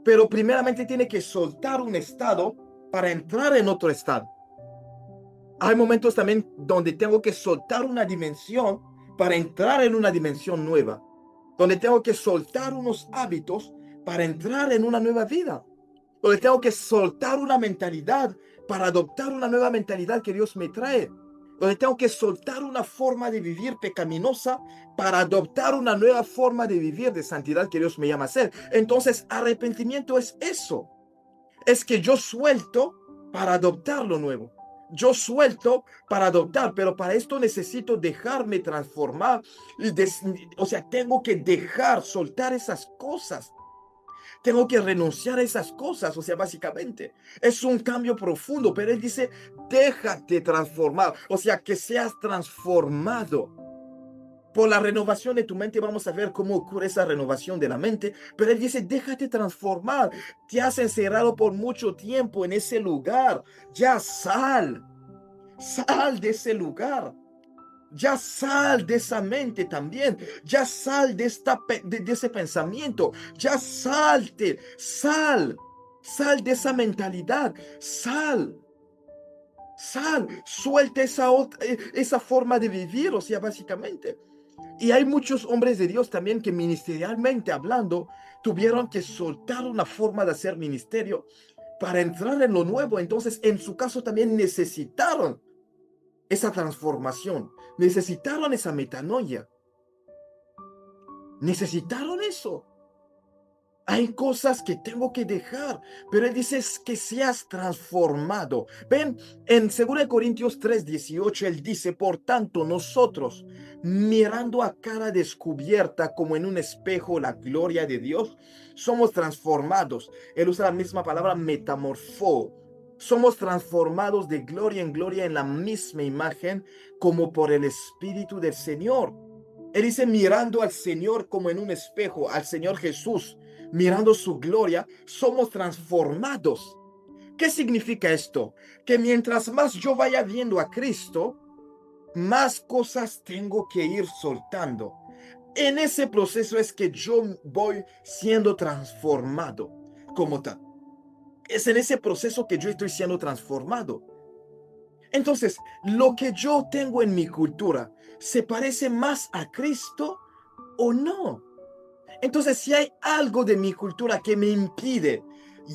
Pero primeramente tiene que soltar un estado para entrar en otro estado. Hay momentos también donde tengo que soltar una dimensión para entrar en una dimensión nueva, donde tengo que soltar unos hábitos para entrar en una nueva vida, donde tengo que soltar una mentalidad para adoptar una nueva mentalidad que Dios me trae, donde tengo que soltar una forma de vivir pecaminosa para adoptar una nueva forma de vivir de santidad que Dios me llama a hacer. Entonces, arrepentimiento es eso. Es que yo suelto para adoptar lo nuevo. Yo suelto para adoptar, pero para esto necesito dejarme transformar. O sea, tengo que dejar, soltar esas cosas. Tengo que renunciar a esas cosas, o sea, básicamente es un cambio profundo, pero él dice, déjate transformar, o sea, que seas transformado. Por la renovación de tu mente vamos a ver cómo ocurre esa renovación de la mente, pero él dice, déjate transformar. Te has encerrado por mucho tiempo en ese lugar, ya sal de ese lugar. Ya sal de esa mente también, ya sal de ese pensamiento, ya sal de esa mentalidad, suelta esa forma de vivir, o sea, básicamente. Y hay muchos hombres de Dios también que ministerialmente hablando, tuvieron que soltar una forma de hacer ministerio para entrar en lo nuevo. Entonces, en su caso también necesitaron esa transformación, necesitaron esa metanoia, necesitaron eso. Hay cosas que tengo que dejar, pero él dice que seas transformado. Ven, en 2 Corintios 3:18, él dice, por tanto, nosotros, mirando a cara descubierta como en un espejo la gloria de Dios, somos transformados. Él usa la misma palabra metamorfó. Somos transformados de gloria en gloria en la misma imagen como por el Espíritu del Señor. Él dice mirando al Señor como en un espejo, al Señor Jesús, mirando su gloria, somos transformados. ¿Qué significa esto? Que mientras más yo vaya viendo a Cristo, más cosas tengo que ir soltando. En ese proceso es que yo voy siendo transformado como tal. Es en ese proceso que yo estoy siendo transformado. Entonces, lo que yo tengo en mi cultura, ¿se parece más a Cristo o no? Entonces, si hay algo de mi cultura que me impide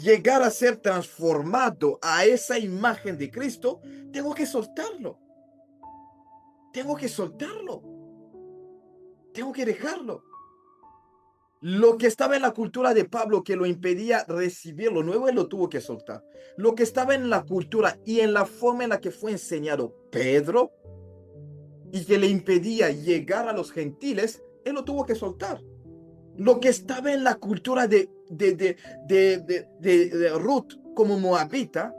llegar a ser transformado a esa imagen de Cristo, tengo que soltarlo. Tengo que soltarlo. Tengo que dejarlo. Lo que estaba en la cultura de Pablo que lo impedía recibir lo nuevo, él lo tuvo que soltar. Lo que estaba en la cultura y en la forma en la que fue enseñado Pedro y que le impedía llegar a los gentiles, él lo tuvo que soltar. Lo que estaba en la cultura de Ruth como moabita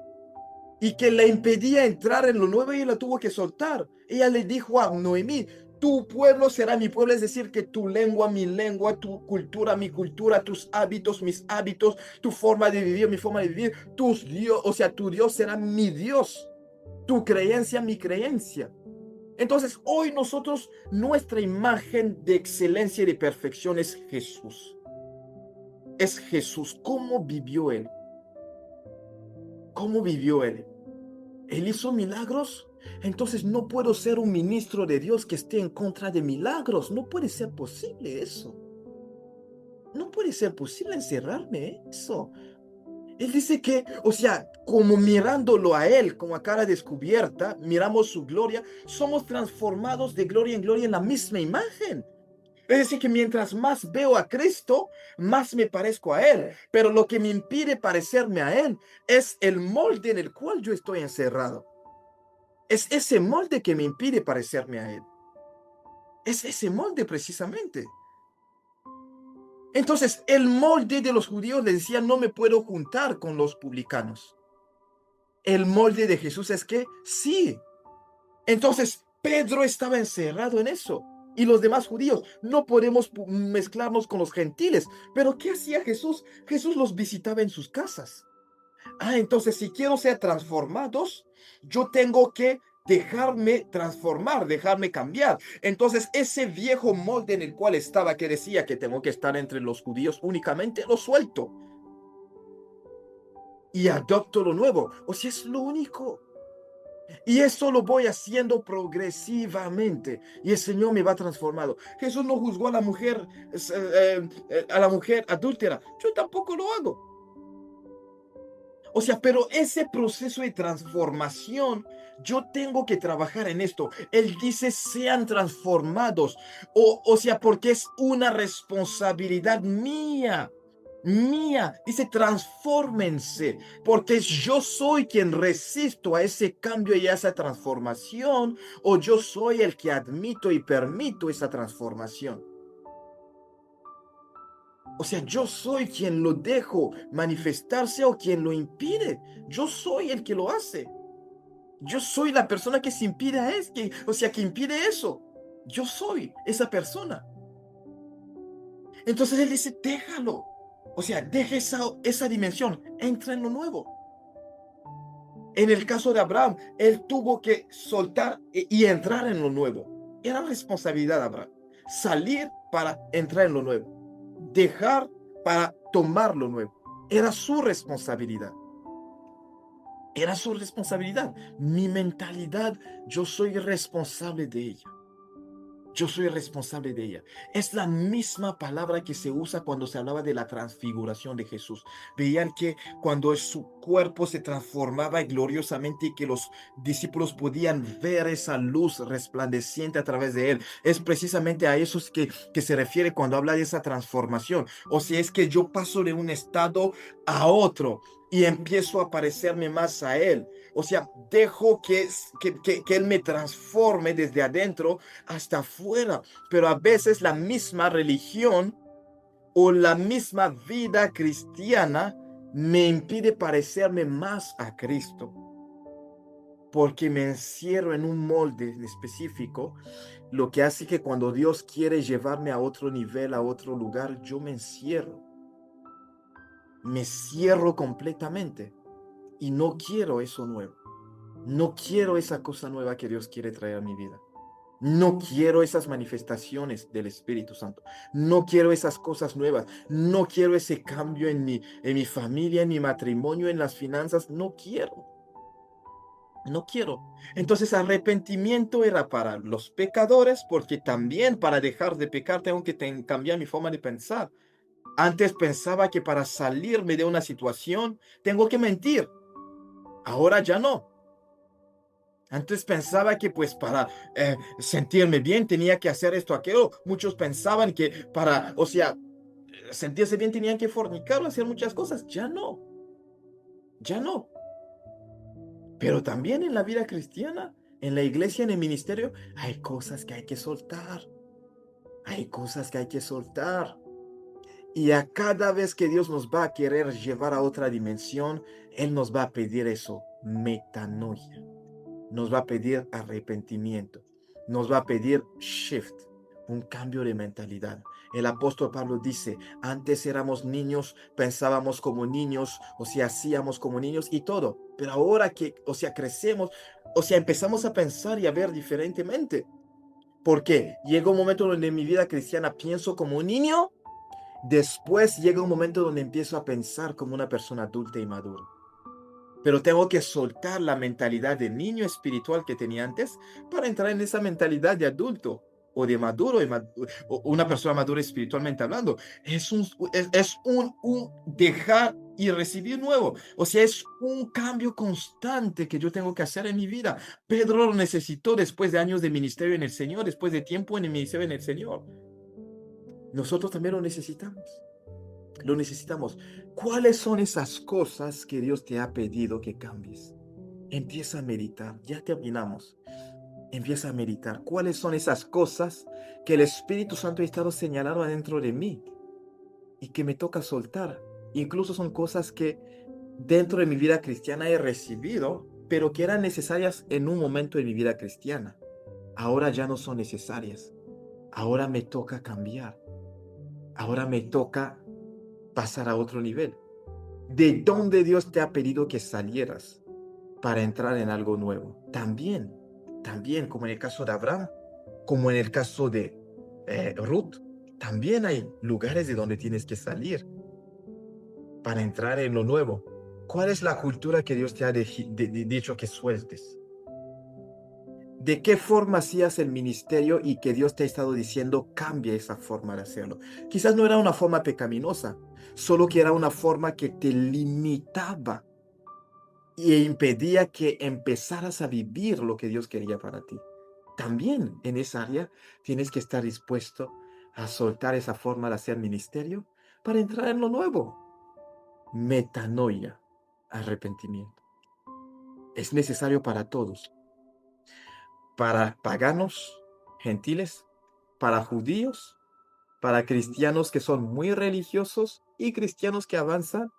y que le impedía entrar en lo nuevo, ella lo tuvo que soltar. Ella le dijo a Noemí, tu pueblo será mi pueblo, es decir, que tu lengua, mi lengua, tu cultura, mi cultura, tus hábitos, mis hábitos, tu forma de vivir, mi forma de vivir, tus Dios, o sea, tu Dios será mi Dios, tu creencia, mi creencia. Entonces, hoy nosotros, nuestra imagen de excelencia y de perfección es Jesús. Es Jesús. ¿Cómo vivió Él? ¿Cómo vivió Él? ¿Él hizo milagros? Entonces no puedo ser un ministro de Dios que esté en contra de milagros. No puede ser posible eso. No puede ser posible encerrarme en eso. Él dice que, o sea, como mirándolo a Él, como a cara descubierta, miramos su gloria, somos transformados de gloria en gloria en la misma imagen. Es decir, que mientras más veo a Cristo, más me parezco a Él. Pero lo que me impide parecerme a Él es el molde en el cual yo estoy encerrado. Es ese molde que me impide parecerme a Él. Es ese molde precisamente. Entonces, el molde de los judíos le decía, no me puedo juntar con los publicanos. El molde de Jesús es que sí. Entonces, Pedro estaba encerrado en eso. Y los demás judíos, no podemos mezclarnos con los gentiles. Pero ¿qué hacía Jesús? Jesús los visitaba en sus casas. Entonces si quiero ser transformados, yo tengo que dejarme transformar, dejarme cambiar. Entonces ese viejo molde en el cual estaba, que decía que tengo que estar entre los judíos únicamente, lo suelto. Y adopto lo nuevo. O sea, es lo único. Y eso lo voy haciendo progresivamente. Y el Señor me va transformando. Jesús no juzgó a la mujer, a la mujer adúltera. Yo tampoco lo hago. O sea, pero ese proceso de transformación, yo tengo que trabajar en esto. Él dice, sean transformados. O sea, porque es una responsabilidad mía. Mía, dice, transfórmense, porque yo soy quien resisto a ese cambio y a esa transformación, o yo soy el que admito y permito esa transformación. O sea, yo soy quien lo dejo manifestarse o quien lo impide. Yo soy el que lo hace. Yo soy la persona que se impide a o sea, que impide eso. Yo soy esa persona. Entonces él dice, déjalo. O sea, deja esa dimensión. Entra en lo nuevo. En el caso de Abraham, él tuvo que soltar y entrar en lo nuevo. Era responsabilidad de Abraham. Salir para entrar en lo nuevo. Dejar para tomar lo nuevo. Era su responsabilidad. Era su responsabilidad. Mi mentalidad, yo soy responsable de ella. Yo soy responsable de ella. Es la misma palabra que se usa cuando se hablaba de la transfiguración de Jesús. Veían que cuando su cuerpo se transformaba gloriosamente y que los discípulos podían ver esa luz resplandeciente a través de él. Es precisamente a eso que se refiere cuando habla de esa transformación. O sea, es que yo paso de un estado a otro y empiezo a parecerme más a él. O sea, dejo que él me transforme desde adentro hasta afuera. Pero a veces la misma religión o la misma vida cristiana me impide parecerme más a Cristo. Porque me encierro en un molde específico, lo que hace que cuando Dios quiere llevarme a otro nivel, a otro lugar, yo me encierro. Me cierro completamente y no quiero eso nuevo. No quiero esa cosa nueva que Dios quiere traer a mi vida. No quiero esas manifestaciones del Espíritu Santo. No quiero esas cosas nuevas. No quiero ese cambio en mi familia, en mi matrimonio, en las finanzas. No quiero. No quiero. Entonces, arrepentimiento era para los pecadores, porque también para dejar de pecar tengo que cambiar mi forma de pensar. Antes pensaba que para salirme de una situación tengo que mentir. Ahora ya no. Antes pensaba que pues para sentirme bien tenía que hacer esto, aquello. Muchos pensaban que para, o sea, sentirse bien tenían que fornicar o hacer muchas cosas. Ya no, ya no. Pero también en la vida cristiana, en la iglesia, en el ministerio, hay cosas que hay que soltar. Hay cosas que hay que soltar. Y a cada vez que Dios nos va a querer llevar a otra dimensión, Él nos va a pedir eso, metanoia. Nos va a pedir arrepentimiento, nos va a pedir shift, un cambio de mentalidad. El apóstol Pablo dice, antes éramos niños, pensábamos como niños, o sea, hacíamos como niños y todo, pero ahora que, o sea, crecemos, o sea, empezamos a pensar y a ver diferentemente. ¿Por qué? Llega un momento donde en mi vida cristiana pienso como un niño, después llega un momento donde empiezo a pensar como una persona adulta y madura. Pero tengo que soltar la mentalidad de niño espiritual que tenía antes para entrar en esa mentalidad de adulto o de maduro, o una persona madura espiritualmente hablando. Es un dejar y recibir nuevo. O sea, es un cambio constante que yo tengo que hacer en mi vida. Pedro lo necesitó después de años de ministerio en el Señor, después de tiempo en el ministerio en el Señor. Nosotros también lo necesitamos. Lo necesitamos. ¿Cuáles son esas cosas que Dios te ha pedido que cambies? Empieza a meditar. Ya terminamos. Empieza a meditar. ¿Cuáles son esas cosas que el Espíritu Santo ha estado señalando adentro de mí y que me toca soltar? Incluso son cosas que dentro de mi vida cristiana he recibido, pero que eran necesarias en un momento de mi vida cristiana. Ahora ya no son necesarias. Ahora me toca cambiar. Ahora me toca pasar a otro nivel. ¿De dónde Dios te ha pedido que salieras para entrar en algo nuevo? También, como en el caso de Abraham, como en el caso de Ruth, también hay lugares de donde tienes que salir para entrar en lo nuevo. ¿Cuál es la cultura que Dios te ha dicho que sueltes? de qué forma hacías el ministerio y que Dios te ha estado diciendo, cambia esa forma de hacerlo. Quizás no era una forma pecaminosa, solo que era una forma que te limitaba e impedía que empezaras a vivir lo que Dios quería para ti. También en esa área tienes que estar dispuesto a soltar esa forma de hacer ministerio para entrar en lo nuevo. Metanoia, arrepentimiento. Es necesario para todos, para paganos, gentiles, para judíos, para cristianos que son muy religiosos y cristianos que avanzan,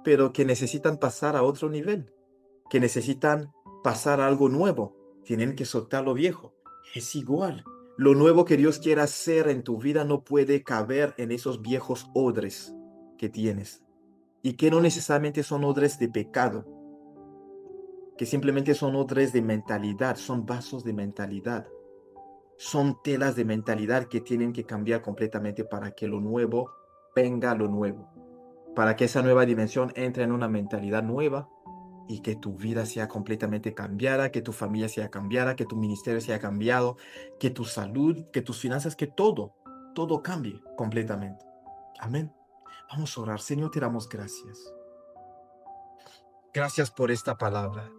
pero que necesitan pasar a otro nivel, que necesitan pasar a algo nuevo. Tienen que soltar lo viejo. Es igual. Lo nuevo que Dios quiera hacer en tu vida no puede caber en esos viejos odres que tienes y que no necesariamente son odres de pecado, que simplemente son odres de mentalidad, son vasos de mentalidad. Son telas de mentalidad que tienen que cambiar completamente para que lo nuevo venga a lo nuevo, para que esa nueva dimensión entre en una mentalidad nueva y que tu vida sea completamente cambiada, que tu familia sea cambiada, que tu ministerio sea cambiado, que tu salud, que tus finanzas, que todo cambie completamente. Amén. Vamos a orar. Señor, te damos gracias. Gracias por esta palabra.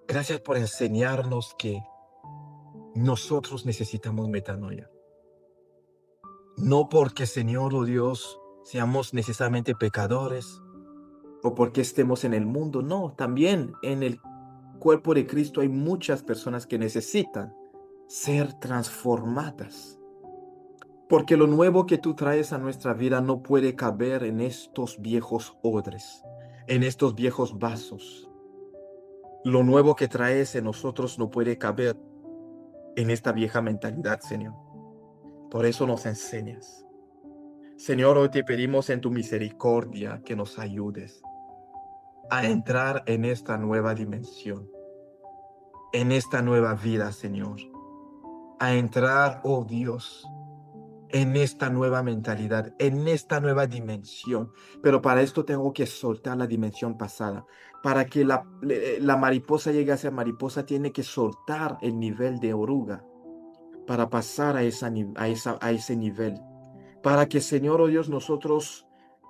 Gracias por enseñarnos que nosotros necesitamos metanoia. No porque, Señor, oh Dios, seamos necesariamente pecadores o porque estemos en el mundo. No, también en el cuerpo de Cristo hay muchas personas que necesitan ser transformadas. Porque lo nuevo que tú traes a nuestra vida no puede caber en estos viejos odres, en estos viejos vasos. Lo nuevo que traes en nosotros no puede caber en esta vieja mentalidad, Señor. Por eso nos enseñas. Señor, hoy te pedimos en tu misericordia que nos ayudes a entrar en esta nueva dimensión, en esta nueva vida, Señor. A entrar, oh Dios, en esta nueva mentalidad, en esta nueva dimensión. Pero para esto tengo que soltar la dimensión pasada. Para que la mariposa llegue a ser mariposa, tiene que soltar el nivel de oruga para pasar a ese nivel. Para que, Señor, oh Dios, nosotros,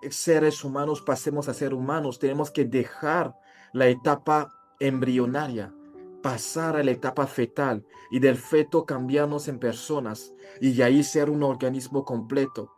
seres humanos, pasemos a ser humanos, tenemos que dejar la etapa embrionaria, pasar a la etapa fetal y del feto cambiarnos en personas y de ahí ser un organismo completo.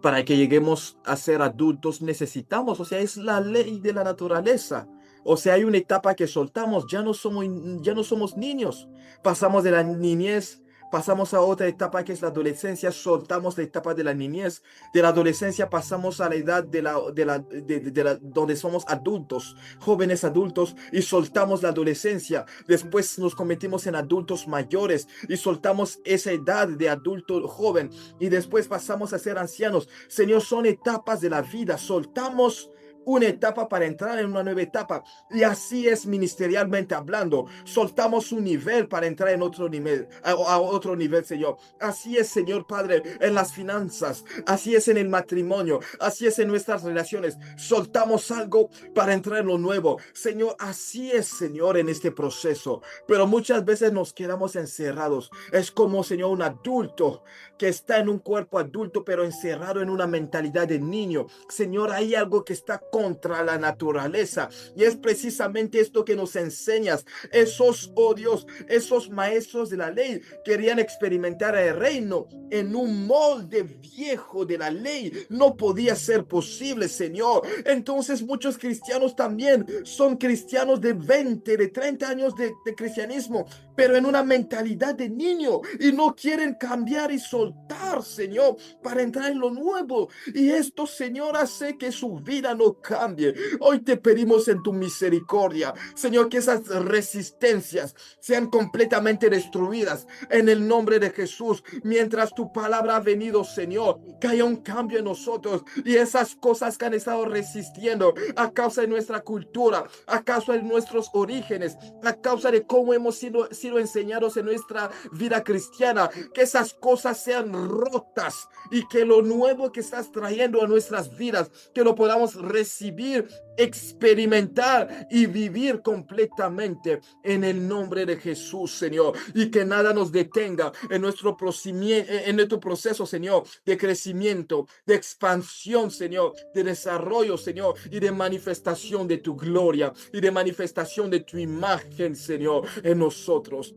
Para que lleguemos a ser adultos necesitamos, o sea, es la ley de la naturaleza. O sea, hay una etapa que soltamos, ya no somos niños. Pasamos de la niñez, pasamos a otra etapa que es la adolescencia, soltamos la etapa de la niñez. De la adolescencia pasamos a la edad donde somos adultos, jóvenes adultos, y soltamos la adolescencia. Después nos convertimos en adultos mayores y soltamos esa edad de adulto joven y después pasamos a ser ancianos. Señor, son etapas de la vida. Soltamos una etapa para entrar en una nueva etapa. Y así es ministerialmente hablando. Soltamos un nivel para entrar en otro nivel, a otro nivel, Señor. Así es, Señor Padre, en las finanzas. Así es en el matrimonio. Así es en nuestras relaciones. Soltamos algo para entrar en lo nuevo. Señor, así es, Señor, en este proceso. Pero muchas veces nos quedamos encerrados. Es como, Señor, un adulto que está en un cuerpo adulto, pero encerrado en una mentalidad de niño. Señor, hay algo que está contra la naturaleza y es precisamente esto que nos enseñas. Esos, oh Dios, esos maestros de la ley querían experimentar el reino en un molde viejo de la ley. No podía ser posible, Señor. Entonces muchos cristianos también son cristianos de 20, de 30 años de cristianismo, pero en una mentalidad de niño y no quieren cambiar y soltar, Señor, para entrar en lo nuevo. Y esto, Señor, hace que su vida no cambie. Hoy te pedimos en tu misericordia, Señor, que esas resistencias sean completamente destruidas en el nombre de Jesús. Mientras tu palabra ha venido, Señor, que haya un cambio en nosotros y esas cosas que han estado resistiendo a causa de nuestra cultura, a causa de nuestros orígenes, a causa de cómo hemos sido enseñados en nuestra vida cristiana, que esas cosas sean rotas y que lo nuevo que estás trayendo a nuestras vidas, que lo podamos recibir recibir, experimentar y vivir completamente en el nombre de Jesús, Señor. Y que nada nos detenga en nuestro proceso, Señor, de crecimiento, de expansión, Señor, de desarrollo, Señor, y de manifestación de tu gloria y de manifestación de tu imagen, Señor, en nosotros.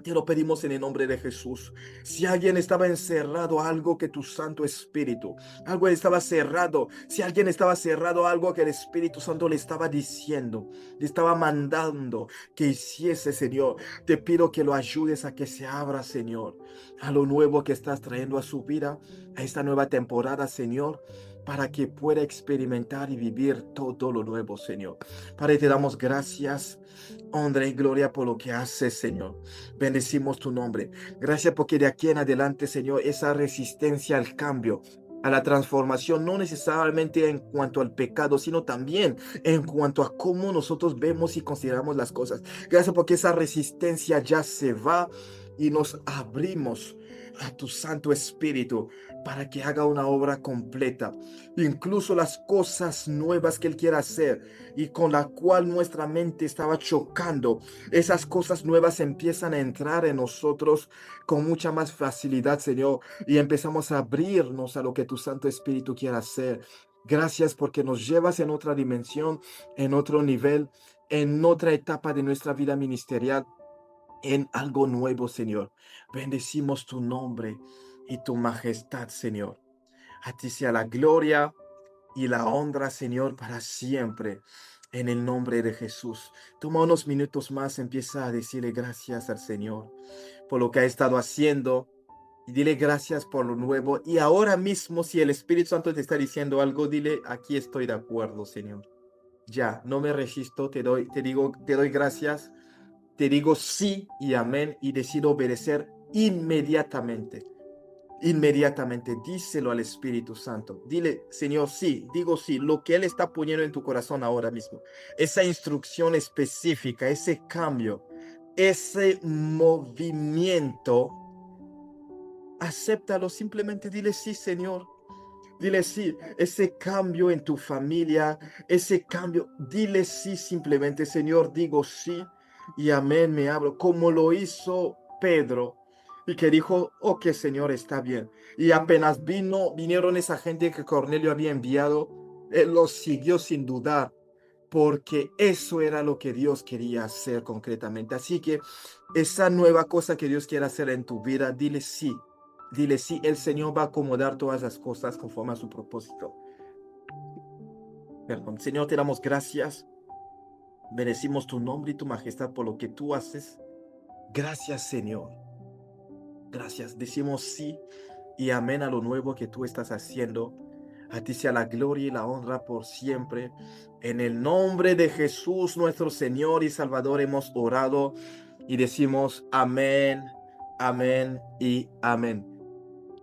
Te lo pedimos en el nombre de Jesús. Si alguien estaba encerrado a algo que tu Santo Espíritu, algo estaba cerrado, si alguien estaba cerrado a algo que el Espíritu Santo le estaba diciendo, le estaba mandando que hiciese, Señor, te pido que lo ayudes a que se abra, Señor, a lo nuevo que estás trayendo a su vida, a esta nueva temporada, Señor, para que pueda experimentar y vivir todo lo nuevo, Señor. Padre, te damos gracias, honra y gloria por lo que haces, Señor. Bendecimos tu nombre. Gracias porque de aquí en adelante, Señor, esa resistencia al cambio, a la transformación, no necesariamente en cuanto al pecado, sino también en cuanto a cómo nosotros vemos y consideramos las cosas. Gracias porque esa resistencia ya se va y nos abrimos a tu Santo Espíritu para que haga una obra completa. Incluso las cosas nuevas que Él quiera hacer y con la cual nuestra mente estaba chocando, esas cosas nuevas empiezan a entrar en nosotros con mucha más facilidad, Señor, y empezamos a abrirnos a lo que tu Santo Espíritu quiera hacer. Gracias porque nos llevas en otra dimensión, en otro nivel, en otra etapa de nuestra vida ministerial, en algo nuevo, Señor. Bendecimos tu nombre y tu majestad, Señor. A ti sea la gloria y la honra, Señor, para siempre. En el nombre de Jesús. Toma unos minutos más, empieza a decirle gracias al Señor por lo que ha estado haciendo. Y dile gracias por lo nuevo. Y ahora mismo, si el Espíritu Santo te está diciendo algo, dile, aquí estoy de acuerdo, Señor. Ya, no me resisto, te doy gracias. Te digo sí y amén y decido obedecer inmediatamente. Inmediatamente, díselo al Espíritu Santo. Dile, Señor, sí, digo sí, lo que Él está poniendo en tu corazón ahora mismo. Esa instrucción específica, ese cambio, ese movimiento, acéptalo, simplemente dile sí, Señor. Dile sí, ese cambio en tu familia, ese cambio, dile sí simplemente, Señor, digo sí y amén, me abro, como lo hizo Pedro y que dijo, ok, Señor, está bien. Y apenas vinieron esa gente que Cornelio había enviado, él los siguió sin dudar, porque eso era lo que Dios quería hacer concretamente. Así que esa nueva cosa que Dios quiere hacer en tu vida, dile sí. Dile, sí, el Señor va a acomodar todas las cosas conforme a su propósito. Perdón. Señor, te damos gracias. Bendecimos tu nombre y tu majestad por lo que tú haces. Gracias, Señor. Gracias. Decimos sí y amén a lo nuevo que tú estás haciendo. A ti sea la gloria y la honra por siempre. En el nombre de Jesús, nuestro Señor y Salvador, hemos orado y decimos amén, amén y amén.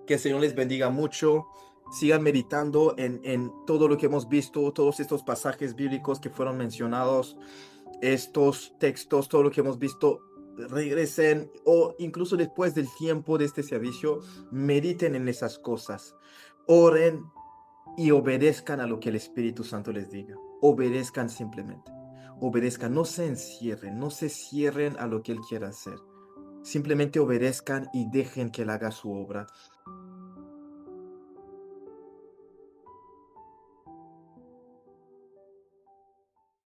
Que el Señor les bendiga mucho. Sigan meditando en todo lo que hemos visto, todos estos pasajes bíblicos que fueron mencionados, estos textos, todo lo que hemos visto. Regresen o incluso después del tiempo de este servicio, mediten en esas cosas. Oren y obedezcan a lo que el Espíritu Santo les diga. Obedezcan simplemente. Obedezcan, no se encierren, no se cierren a lo que Él quiera hacer. Simplemente obedezcan y dejen que Él haga su obra.